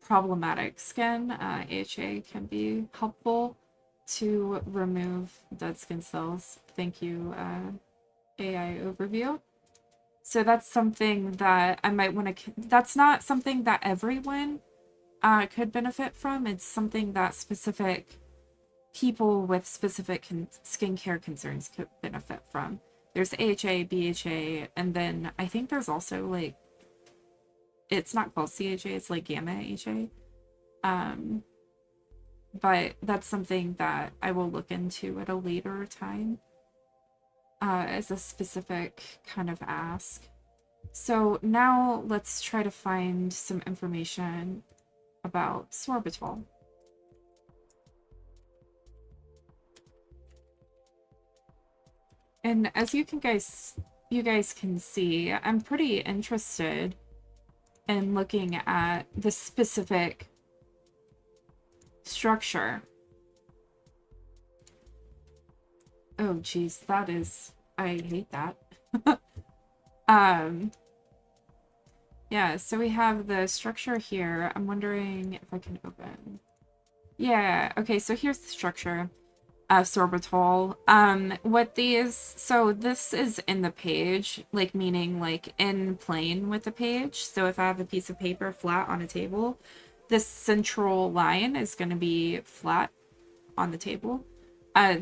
problematic skin, AHA can be helpful to remove dead skin cells. Thank you, AI overview. So that's something that I might want to, that's not something that everyone could benefit from. It's something that specific people with specific skincare concerns could benefit from. There's AHA, BHA, and then I think there's also like, it's not called CHA, it's like gamma HA. But that's something that I will look into at a later time as a specific kind of ask. So now let's try to find some information about sorbitol. And as you guys can see, I'm pretty interested in looking at the specific structure. Oh geez, that is, I hate that. Yeah, so we have the structure here. I'm wondering if I can open. Yeah, okay, so here's the structure of sorbitol. What these, so this is in the page, like meaning like in plane with the page. So if I have a piece of paper flat on a table, this central line is going to be flat on the table.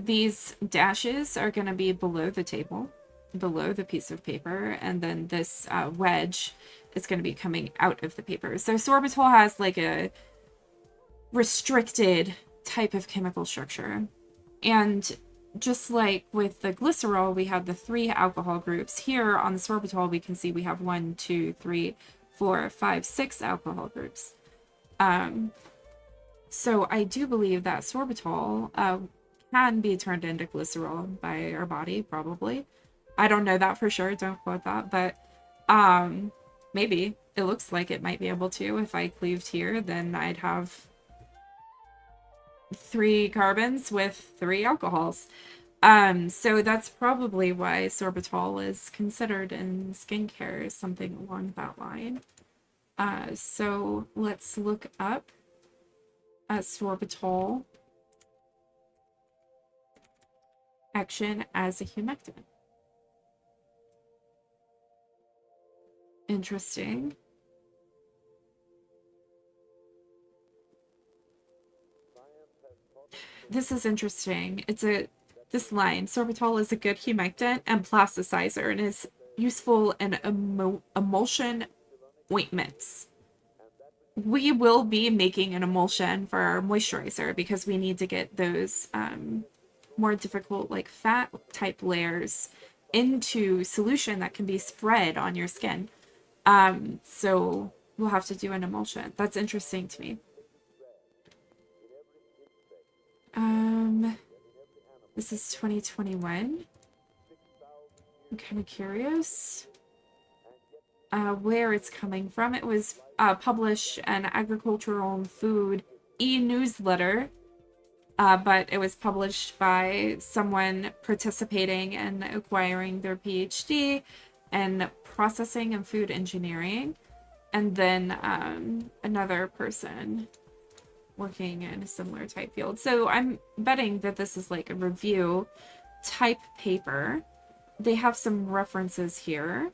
These dashes are going to be below the table, below the piece of paper, and then this wedge is going to be coming out of the paper. So sorbitol has like a restricted type of chemical structure. And just like with the glycerol, we have the 3 alcohol groups. Here on the sorbitol, we can see we have 1, 2, 3, 4, 5, 6 alcohol groups. So I do believe that sorbitol can be turned into glycerol by our body, probably. I don't know that for sure, don't quote that, but maybe. It looks like it might be able to. If I cleaved here, then I'd have 3 carbons with 3 alcohols. So that's probably why sorbitol is considered in skincare, something along that line. So let's look up sorbitol action as a humectant. Interesting. This is interesting. This line, sorbitol is a good humectant and plasticizer and is useful in emulsion ointments. We will be making an emulsion for our moisturizer because we need to get those more difficult like fat type layers into solution that can be spread on your skin. So we'll have to do an emulsion. That's interesting to me. This is 2021. I'm kind of curious where it's coming from. It was published an agricultural and food e-newsletter, but it was published by someone participating in acquiring their PhD in processing and food engineering, and then another person working in a similar type field. So I'm betting that this is like a review type paper. They have some references here.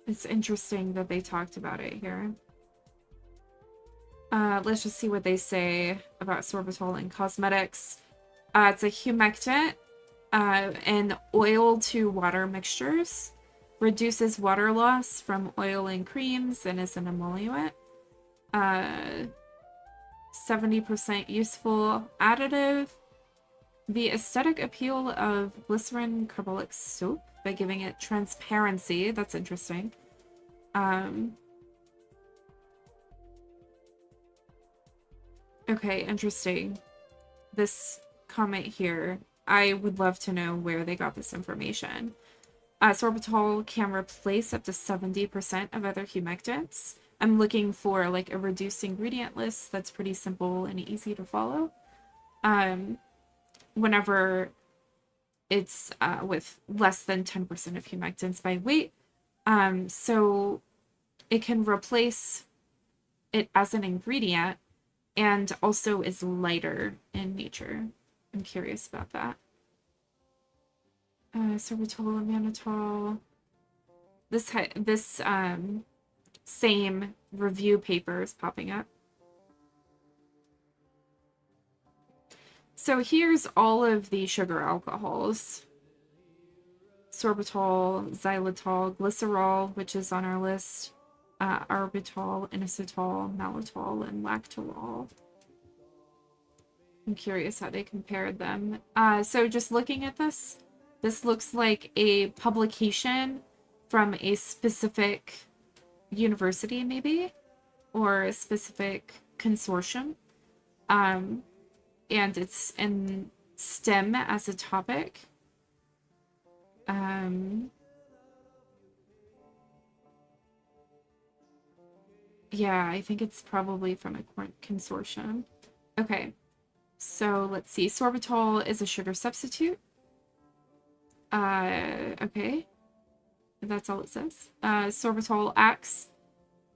It's interesting that they talked about it here. Let's just see what they say about sorbitol in cosmetics. It's a humectant and oil to water mixtures. Reduces water loss from oil and creams and is an emollient. 70% useful additive. The aesthetic appeal of glycerin carboxylic soap by giving it transparency. That's interesting. Okay, interesting. This comment here, I would love to know where they got this information. Sorbitol can replace up to 70% of other humectants. I'm looking for like a reduced ingredient list that's pretty simple and easy to follow. Whenever it's with less than 10% of humectants by weight. So it can replace it as an ingredient and also is lighter in nature. I'm curious about that. Sorbitol and mannitol. This same review paper is popping up. So here's all of the sugar alcohols. Sorbitol, xylitol, glycerol, which is on our list, arbitol, inositol, maltitol, and lactolol. I'm curious how they compared them. So just looking at this looks like a publication from a specific university, maybe, or a specific consortium. And it's in STEM as a topic. Yeah, I think it's probably from a consortium. Okay, so let's see. Sorbitol is a sugar substitute. Okay. That's all it says. Sorbitol acts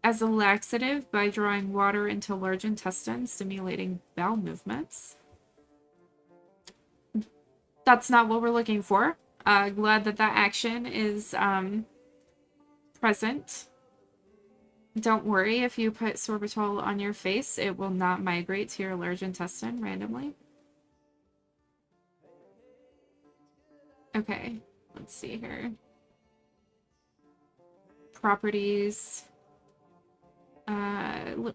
as a laxative by drawing water into large intestine, stimulating bowel movements. That's not what we're looking for. Glad that action is present. Don't worry if you put sorbitol on your face, it will not migrate to your large intestine randomly. Okay, let's see here. Properties.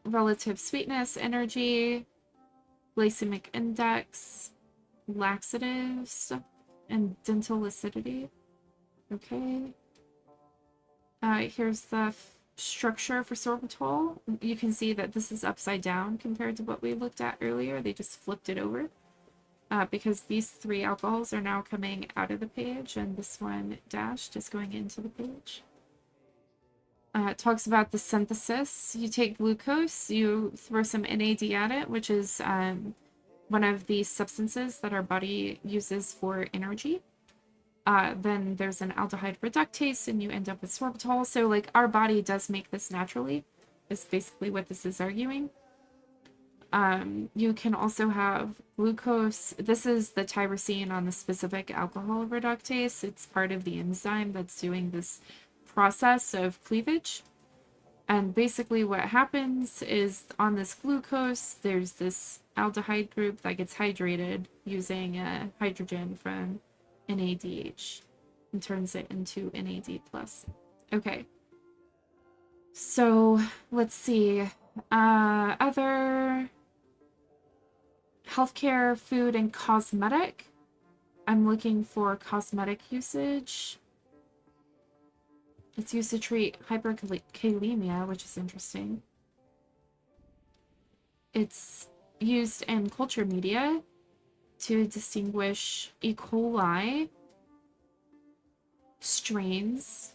Relative sweetness, energy, glycemic index, laxatives, and dental acidity. Okay. Here's the structure for sorbitol. You can see that this is upside down compared to what we looked at earlier. They just flipped it over because these three alcohols are now coming out of the page and this one dashed is going into the page. It talks about the synthesis. You take glucose, you throw some NAD at it, which is one of the substances that our body uses for energy. Then there's an aldehyde reductase and you end up with sorbitol. So like our body does make this naturally, is basically what this is arguing. You can also have glucose. This is the tyrosine on the specific alcohol reductase. It's part of the enzyme that's doing this process of cleavage. And basically what happens is on this glucose, there's this aldehyde group that gets hydrated using a hydrogen from NADH and turns it into NAD+. Okay. So let's see. Other healthcare, food, and cosmetic. I'm looking for cosmetic usage. It's used to treat hyperkalemia, which is interesting. It's used in culture media to distinguish E. coli strains.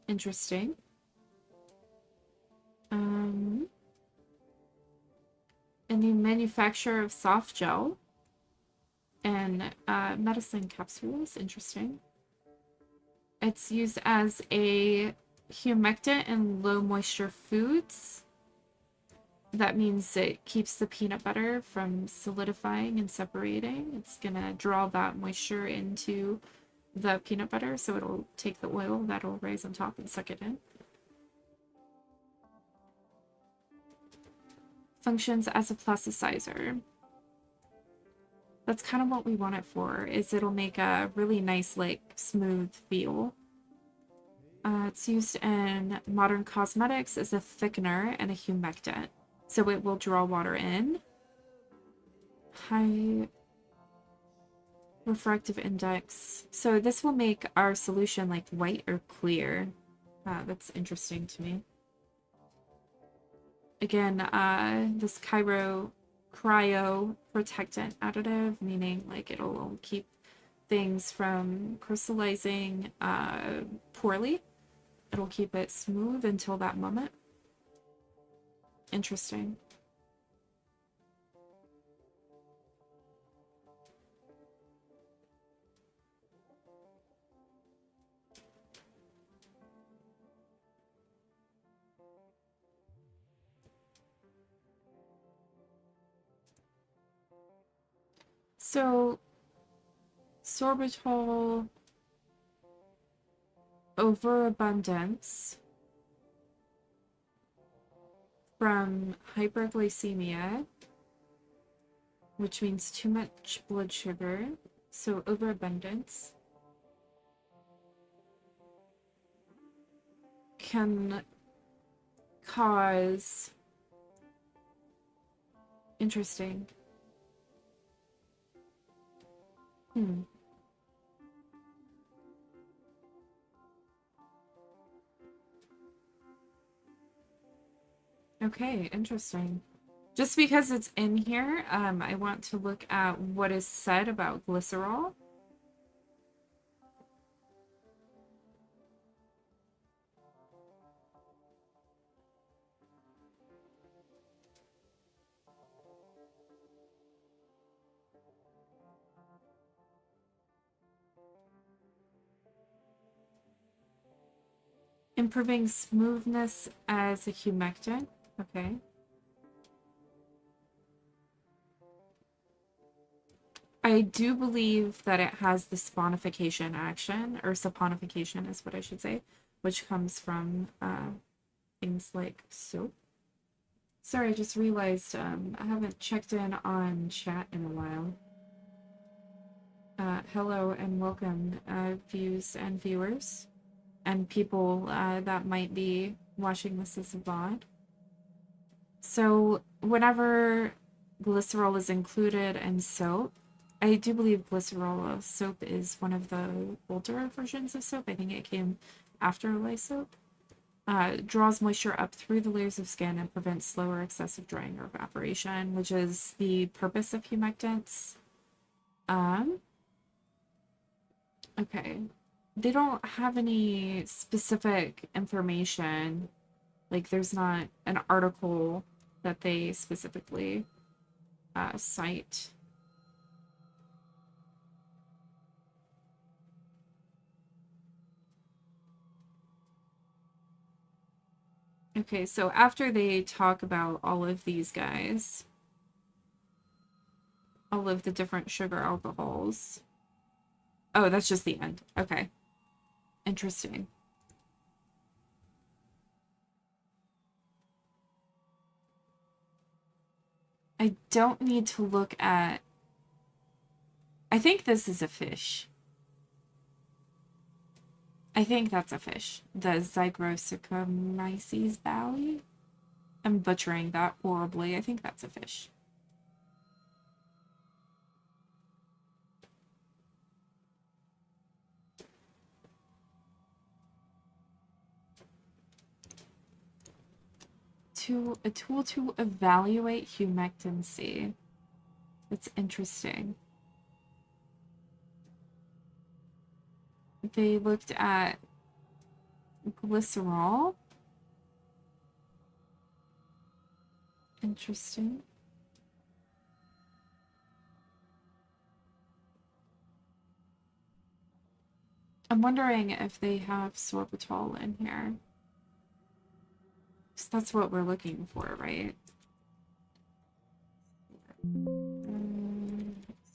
Interesting. In the manufacture of soft gel and medicine capsules. Interesting. It's used as a humectant in low moisture foods. That means it keeps the peanut butter from solidifying and separating. It's gonna draw that moisture into the peanut butter, so it'll take the oil that'll rise on top and suck it in. Functions as a plasticizer. That's kind of what we want it for, is it'll make a really nice, like, smooth feel. It's used in modern cosmetics as a thickener and a humectant. So it will draw water in. High refractive index. So this will make our solution like white or clear. That's interesting to me. Again, this cryo protectant additive, meaning like it'll keep things from crystallizing poorly. It'll keep it smooth until that moment. Interesting. So, sorbitol overabundance from hyperglycemia, which means too much blood sugar. So, overabundance can cause... Interesting. Okay, interesting. Just because it's in here, I want to look at what is said about glycerol. Improving smoothness as a humectant. Okay. I do believe that it has the sponification action, or saponification is what I should say, which comes from things like soap. Sorry, I just realized I haven't checked in on chat in a while. Hello and welcome, views and viewers, and people that might be watching this as a VOD. So whenever glycerol is included in soap, I do believe glycerol soap is one of the older versions of soap. I think it came after lye soap. Draws moisture up through the layers of skin and prevents slow or excessive drying or evaporation, which is the purpose of humectants. Okay. They don't have any specific information. Like, there's not an article that they specifically cite. Okay, so after they talk about all of these guys, all of the different sugar alcohols. Oh, that's just the end. Okay. Interesting. I don't need to look at... I think this is a fish. I think that's a fish. The Zygrosaccharomyces baui. I'm butchering that horribly. I think that's a fish. a tool to evaluate humectancy. That's interesting. They looked at glycerol. Interesting. I'm wondering if they have sorbitol in here. Because that's what we're looking for, right?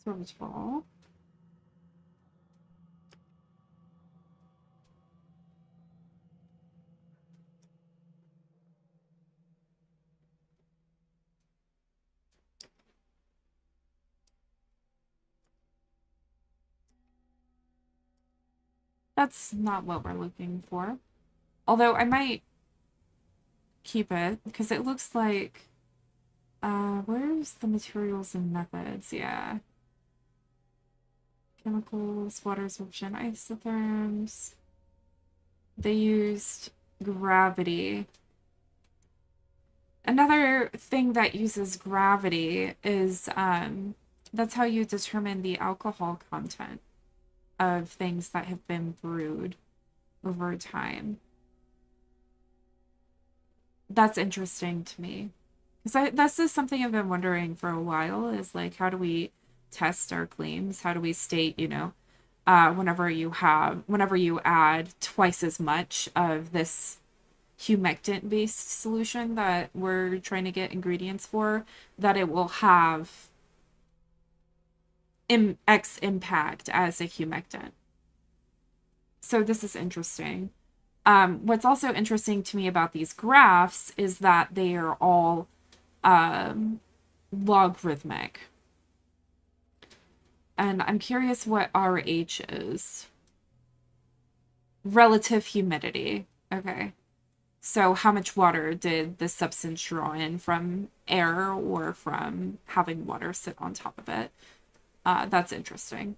Sorbitol. That's not what we're looking for. Although I might keep it because it looks like where's the materials and methods? Yeah. Chemicals, water absorption, isotherms. They used gravity. Another thing that uses gravity is that's how you determine the alcohol content of things that have been brewed over time. That's interesting to me. Because that's just something I've been wondering for a while is like, how do we test our claims? How do we state, whenever you add twice as much of this humectant-based solution that we're trying to get ingredients for, that it will have X impact as a humectant. So this is interesting. What's also interesting to me about these graphs is that they are all logarithmic. And I'm curious what RH is. Relative humidity. Okay. So how much water did the substance draw in from air or from having water sit on top of it? That's interesting.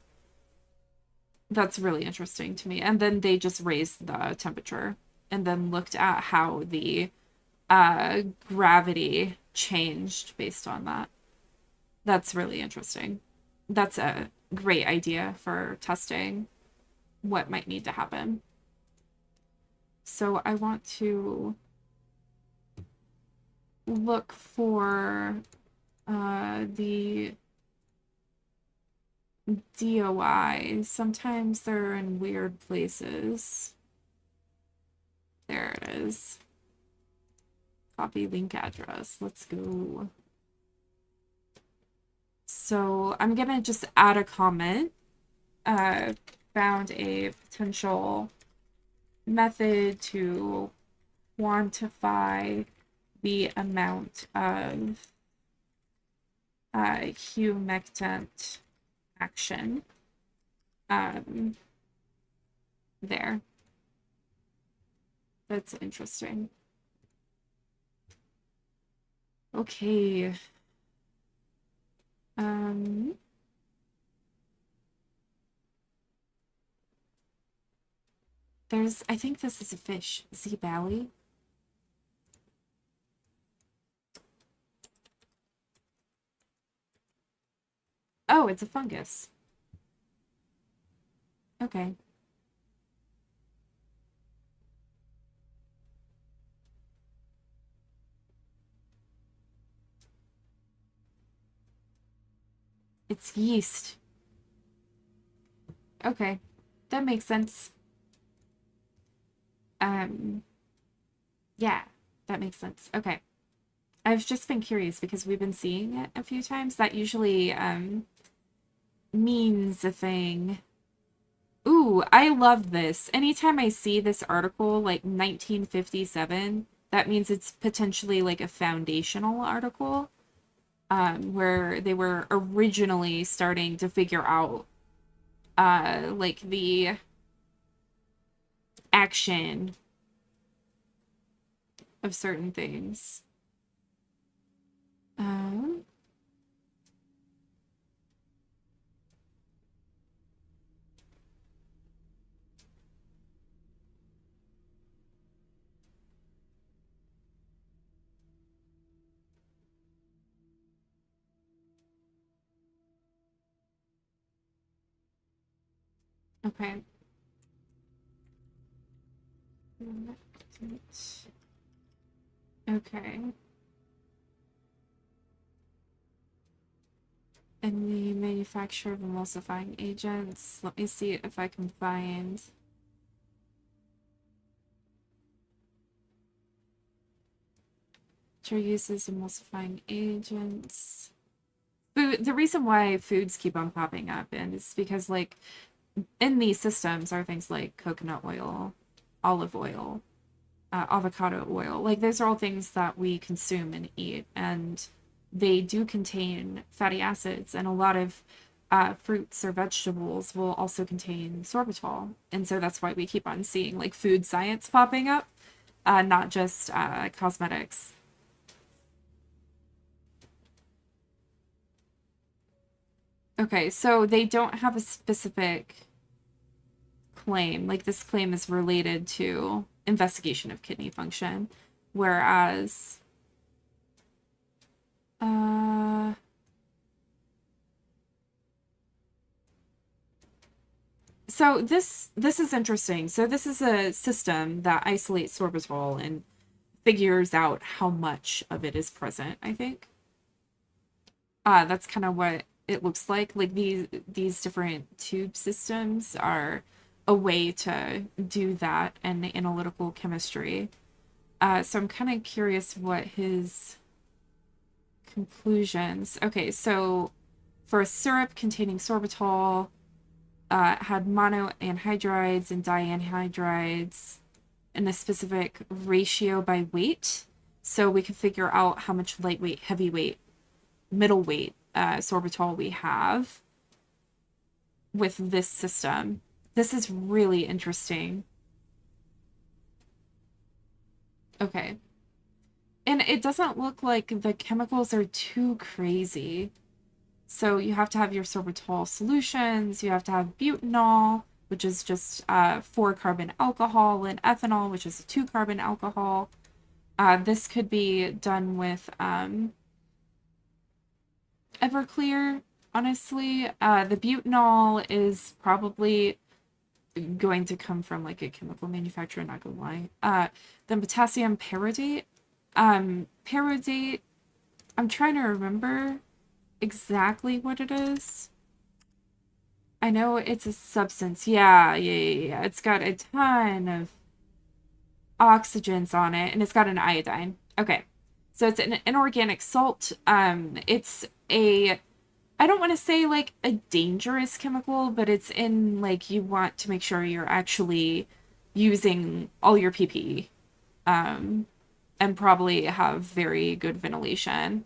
That's really interesting to me. And then they just raised the temperature and then looked at how the gravity changed based on that. That's really interesting. That's a great idea for testing what might need to happen. So I want to look for the DOI. Sometimes they're in weird places. There it is. Copy link address. Let's go. So I'm gonna just add a comment. Found a potential method to quantify the amount of humectant action. There. That's interesting. Okay. I think this is a fish. Z-Bally. Oh, it's a fungus. Okay. It's yeast. Okay. That makes sense. Yeah, that makes sense. Okay. I've just been curious because we've been seeing it a few times. That usually means a thing. Ooh, I love this. Anytime I see this article, like 1957, that means it's potentially like a foundational article, where they were originally starting to figure out, like the action of certain things. Okay. Okay. And the manufacture of emulsifying agents. Let me see if I can find. Which are used as emulsifying agents. Food, the reason why foods keep on popping up is because, like, in these systems are things like coconut oil, olive oil, avocado oil. Like, those are all things that we consume and eat, and they do contain fatty acids, and a lot of fruits or vegetables will also contain sorbitol. And so that's why we keep on seeing, like, food science popping up, not just cosmetics. Okay, so they don't have a specific claim. Like, this claim is related to investigation of kidney function, whereas uh so this is interesting. So this is a system that isolates sorbitol and figures out how much of it is present, I think. That's kind of what it looks like. Like, these different tube systems are a way to do that in the analytical chemistry. So I'm kind of curious what his conclusions. Okay, so for a syrup containing sorbitol, had monoanhydrides and dianhydrides in a specific ratio by weight. So we could figure out how much lightweight, heavyweight, middleweight sorbitol we have with this system. This is really interesting. Okay. And it doesn't look like the chemicals are too crazy. So you have to have your sorbitol solutions, you have to have butanol, which is just 4-carbon alcohol, and ethanol, which is a 2-carbon alcohol. This could be done with Everclear, honestly. The butanol is probably going to come from, like, a chemical manufacturer, not gonna lie. Then potassium perodate. Perodate, I'm trying to remember exactly what it is. I know it's a substance. Yeah. It's got a ton of oxygens on it, and it's got an iodine. Okay. So it's an inorganic salt. It's a, I don't want to say, like, a dangerous chemical, but it's in, like, you want to make sure you're actually using all your PPE, and probably have very good ventilation.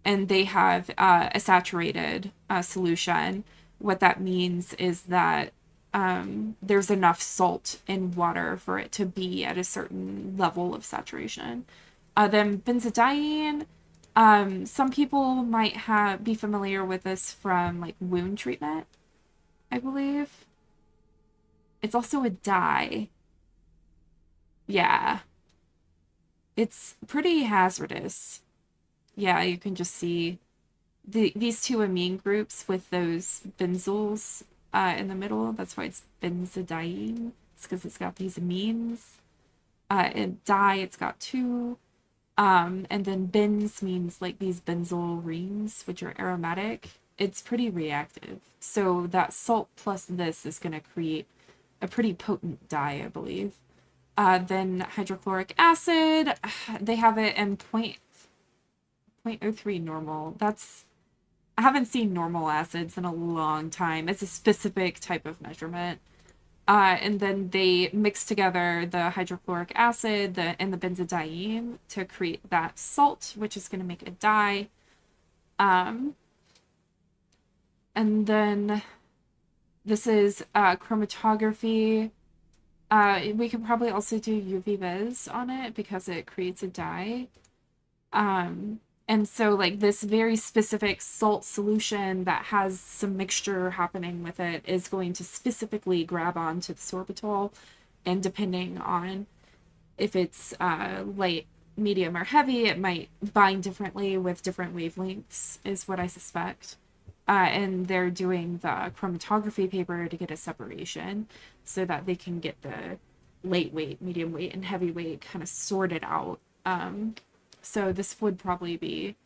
And they have a saturated solution. What that means is that there's enough salt in water for it to be at a certain level of saturation. Then benzodiazepine. Some people might be familiar with this from, like, wound treatment, I believe. It's also a dye. Yeah. It's pretty hazardous. Yeah, you can just see these two amine groups with those benzyls in the middle. That's why it's benzodiazepine. It's because it's got these amines. And di, it's got two. And then benz means, like, these benzyl rings, which are aromatic. It's pretty reactive. So that salt plus this is going to create a pretty potent dye, I believe. Then hydrochloric acid, they have it in 0.03 normal. I haven't seen normal acids in a long time. It's a specific type of measurement. And then they mix together the hydrochloric acid and the benzodiazepine to create that salt, which is going to make a dye. And then this is chromatography. We could probably also do UV vis on it because it creates a dye. And so, like, this very specific salt solution that has some mixture happening with it is going to specifically grab onto the sorbitol, and depending on if it's light, medium, or heavy, it might bind differently with different wavelengths, is what I suspect. and they're doing the chromatography paper to get a separation so that they can get the lightweight, medium weight, and heavyweight kind of sorted out. So this would probably be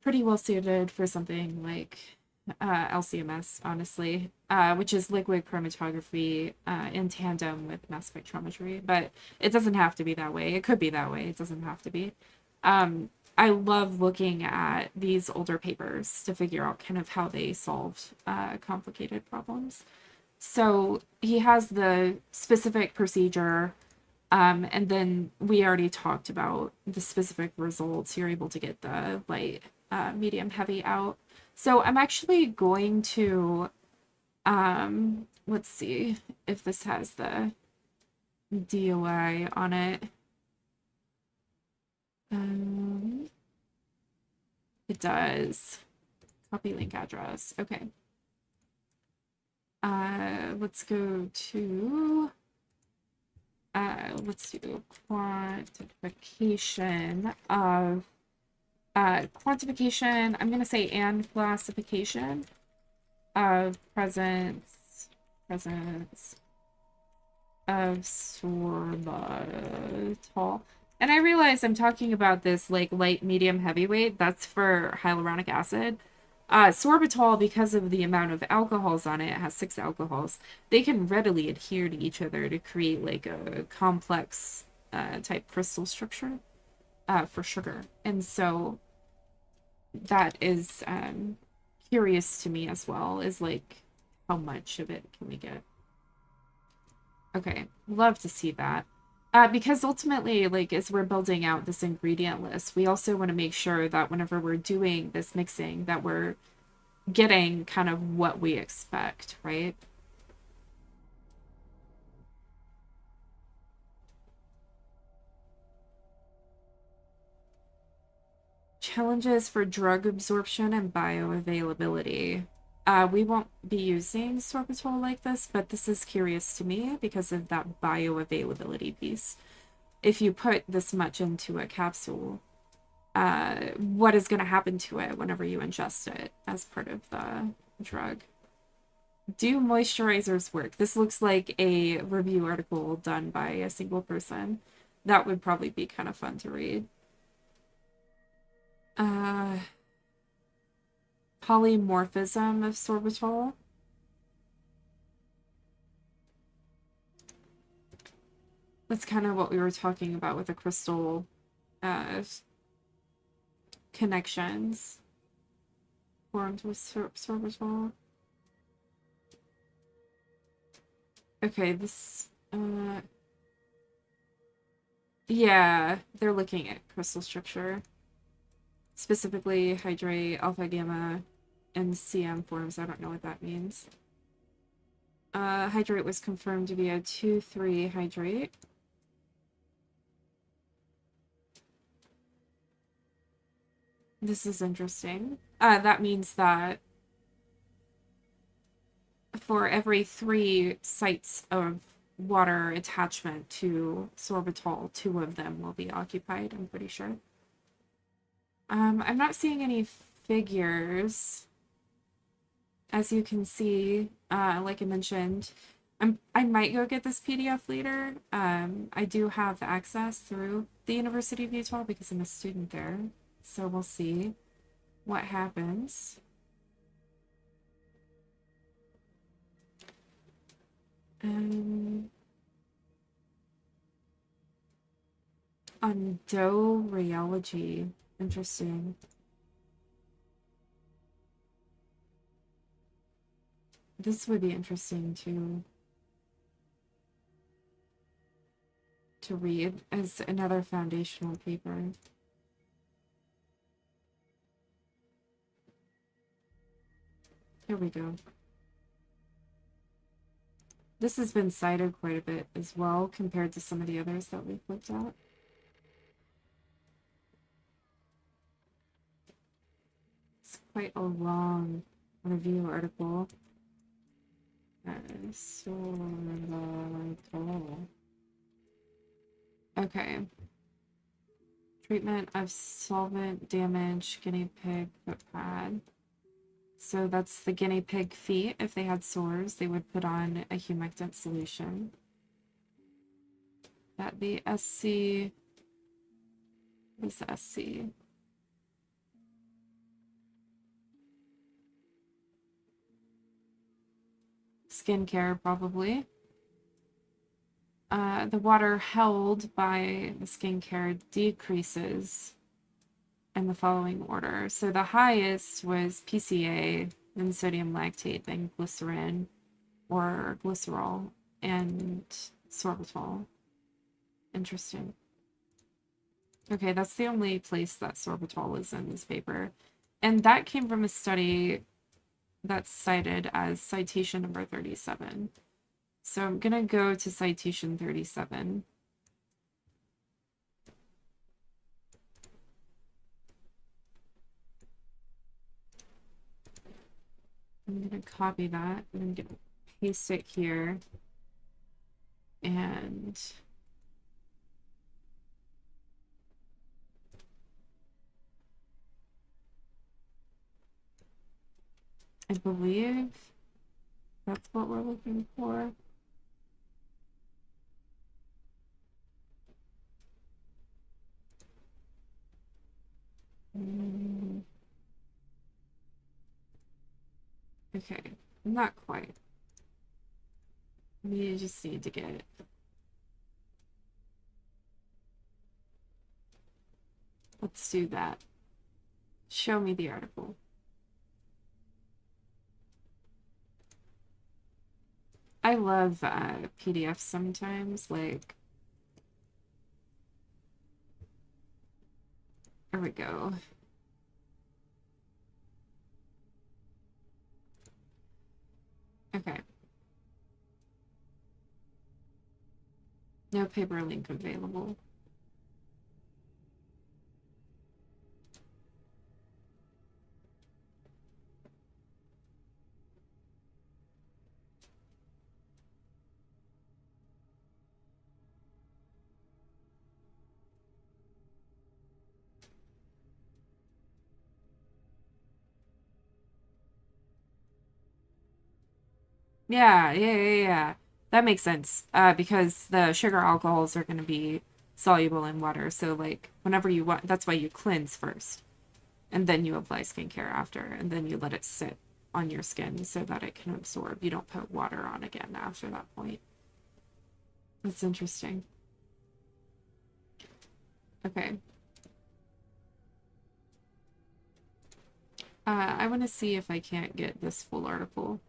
pretty well suited for something like LCMS, honestly, which is liquid chromatography in tandem with mass spectrometry. But it doesn't have to be that way. It could be that way. It doesn't have to be. I love looking at these older papers to figure out kind of how they solved complicated problems. So he has the specific procedure, and then we already talked about the specific results. You're able to get the light, medium, heavy out. So I'm actually going to, let's see if this has the DOI on it. It does. Copy link address. Okay. Let's go to, let's do quantification of, quantification, I'm going to say and classification of presence of sorbitol. And I realize I'm talking about this like light, medium, heavyweight. That's for hyaluronic acid. Sorbitol, because of the amount of alcohols on it, it has 6 alcohols. They can readily adhere to each other to create like a complex type crystal structure for sugar. And so that is curious to me as well, is like how much of it can we get? Okay, love to see that. Because ultimately, like, as we're building out this ingredient list, we also want to make sure that whenever we're doing this mixing, that we're getting kind of what we expect, right? Challenges for drug absorption and bioavailability. We won't be using sorbitol like this, but this is curious to me because of that bioavailability piece. If you put this much into a capsule, what is going to happen to it whenever you ingest it as part of the drug? Do moisturizers work? This looks like a review article done by a single person. That would probably be kind of fun to read. Polymorphism of sorbitol. That's kind of what we were talking about with the crystal connections formed with sorbitol. Okay, this, yeah, they're looking at crystal structure. Specifically, hydrate, alpha, gamma, and CM forms. I don't know what that means. Hydrate was confirmed to be a 2,3 hydrate. This is interesting. That means that for every 3 sites of water attachment to sorbitol, 2 of them will be occupied, I'm pretty sure. I'm not seeing any figures. As you can see, like I mentioned, I might go get this PDF later. I do have access through the University of Utah because I'm a student there. So we'll see what happens. On dough rheology. Interesting. This would be interesting to read as another foundational paper. Here we go. This has been cited quite a bit as well compared to some of the others that we've looked at. It's quite a long review article. Okay. Treatment of solvent damage, guinea pig footpad. So that's the guinea pig feet. If they had sores, they would put on a humectant solution. That the SC, what is the SC? Skincare, probably. The water held by the skincare decreases in the following order. So the highest was PCA, then sodium lactate, then glycerin or glycerol, and sorbitol. Interesting. Okay, that's the only place that sorbitol is in this paper. And that came from a study that's cited as citation number 37. So I'm going to go to citation 37. I'm going to copy that. I'm going to paste it here. And I believe that's what we're looking for. Okay, not quite. We just need to get... Let's do that. Show me the article. I love PDFs sometimes, like... There we go. Okay. No paper link available. Yeah. That makes sense. Because the sugar alcohols are going to be soluble in water. So, like, whenever you want, that's why you cleanse first. And then you apply skincare after. And then you let it sit on your skin so that it can absorb. You don't put water on again after that point. That's interesting. Okay. I want to see if I can't get this full article.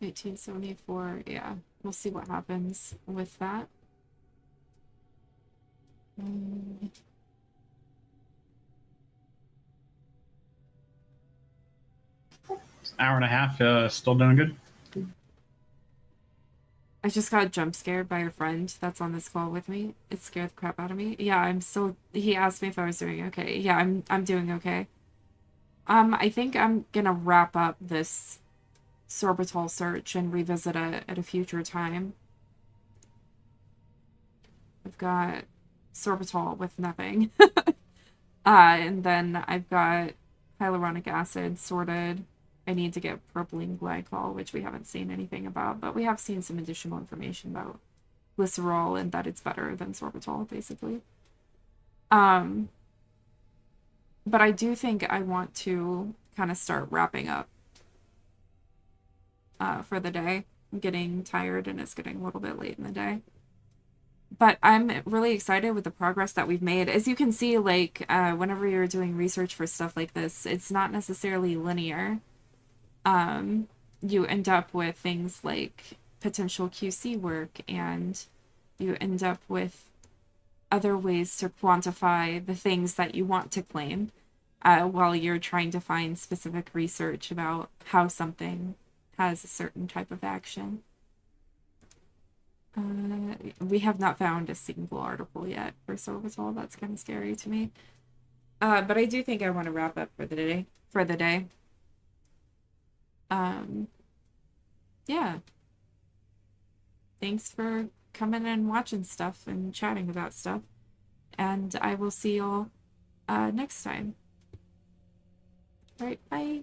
1874, yeah. We'll see what happens with that. Hour and a half, still doing good. I just got jump scared by a friend that's on this call with me. It scared the crap out of me. Yeah, I'm still... He asked me if I was doing okay. Yeah, I'm doing okay. I think I'm gonna wrap up this sorbitol search and revisit it at a future time. I've got sorbitol with nothing. And then I've got hyaluronic acid sorted. I need to get propylene glycol, which we haven't seen anything about, but we have seen some additional information about glycerol and that it's better than sorbitol, basically. But I do think I want to kind of start wrapping up for the day. I'm getting tired and it's getting a little bit late in the day. But I'm really excited with the progress that we've made. As you can see, like, whenever you're doing research for stuff like this, it's not necessarily linear. You end up with things like potential QC work, and you end up with other ways to quantify the things that you want to claim while you're trying to find specific research about how something has a certain type of action. We have not found a single article yet for sorbitol. That's kind of scary to me. But I do think I want to wrap up for the day. Yeah. Thanks for coming and watching stuff and chatting about stuff. And I will see y'all next time. All right, bye.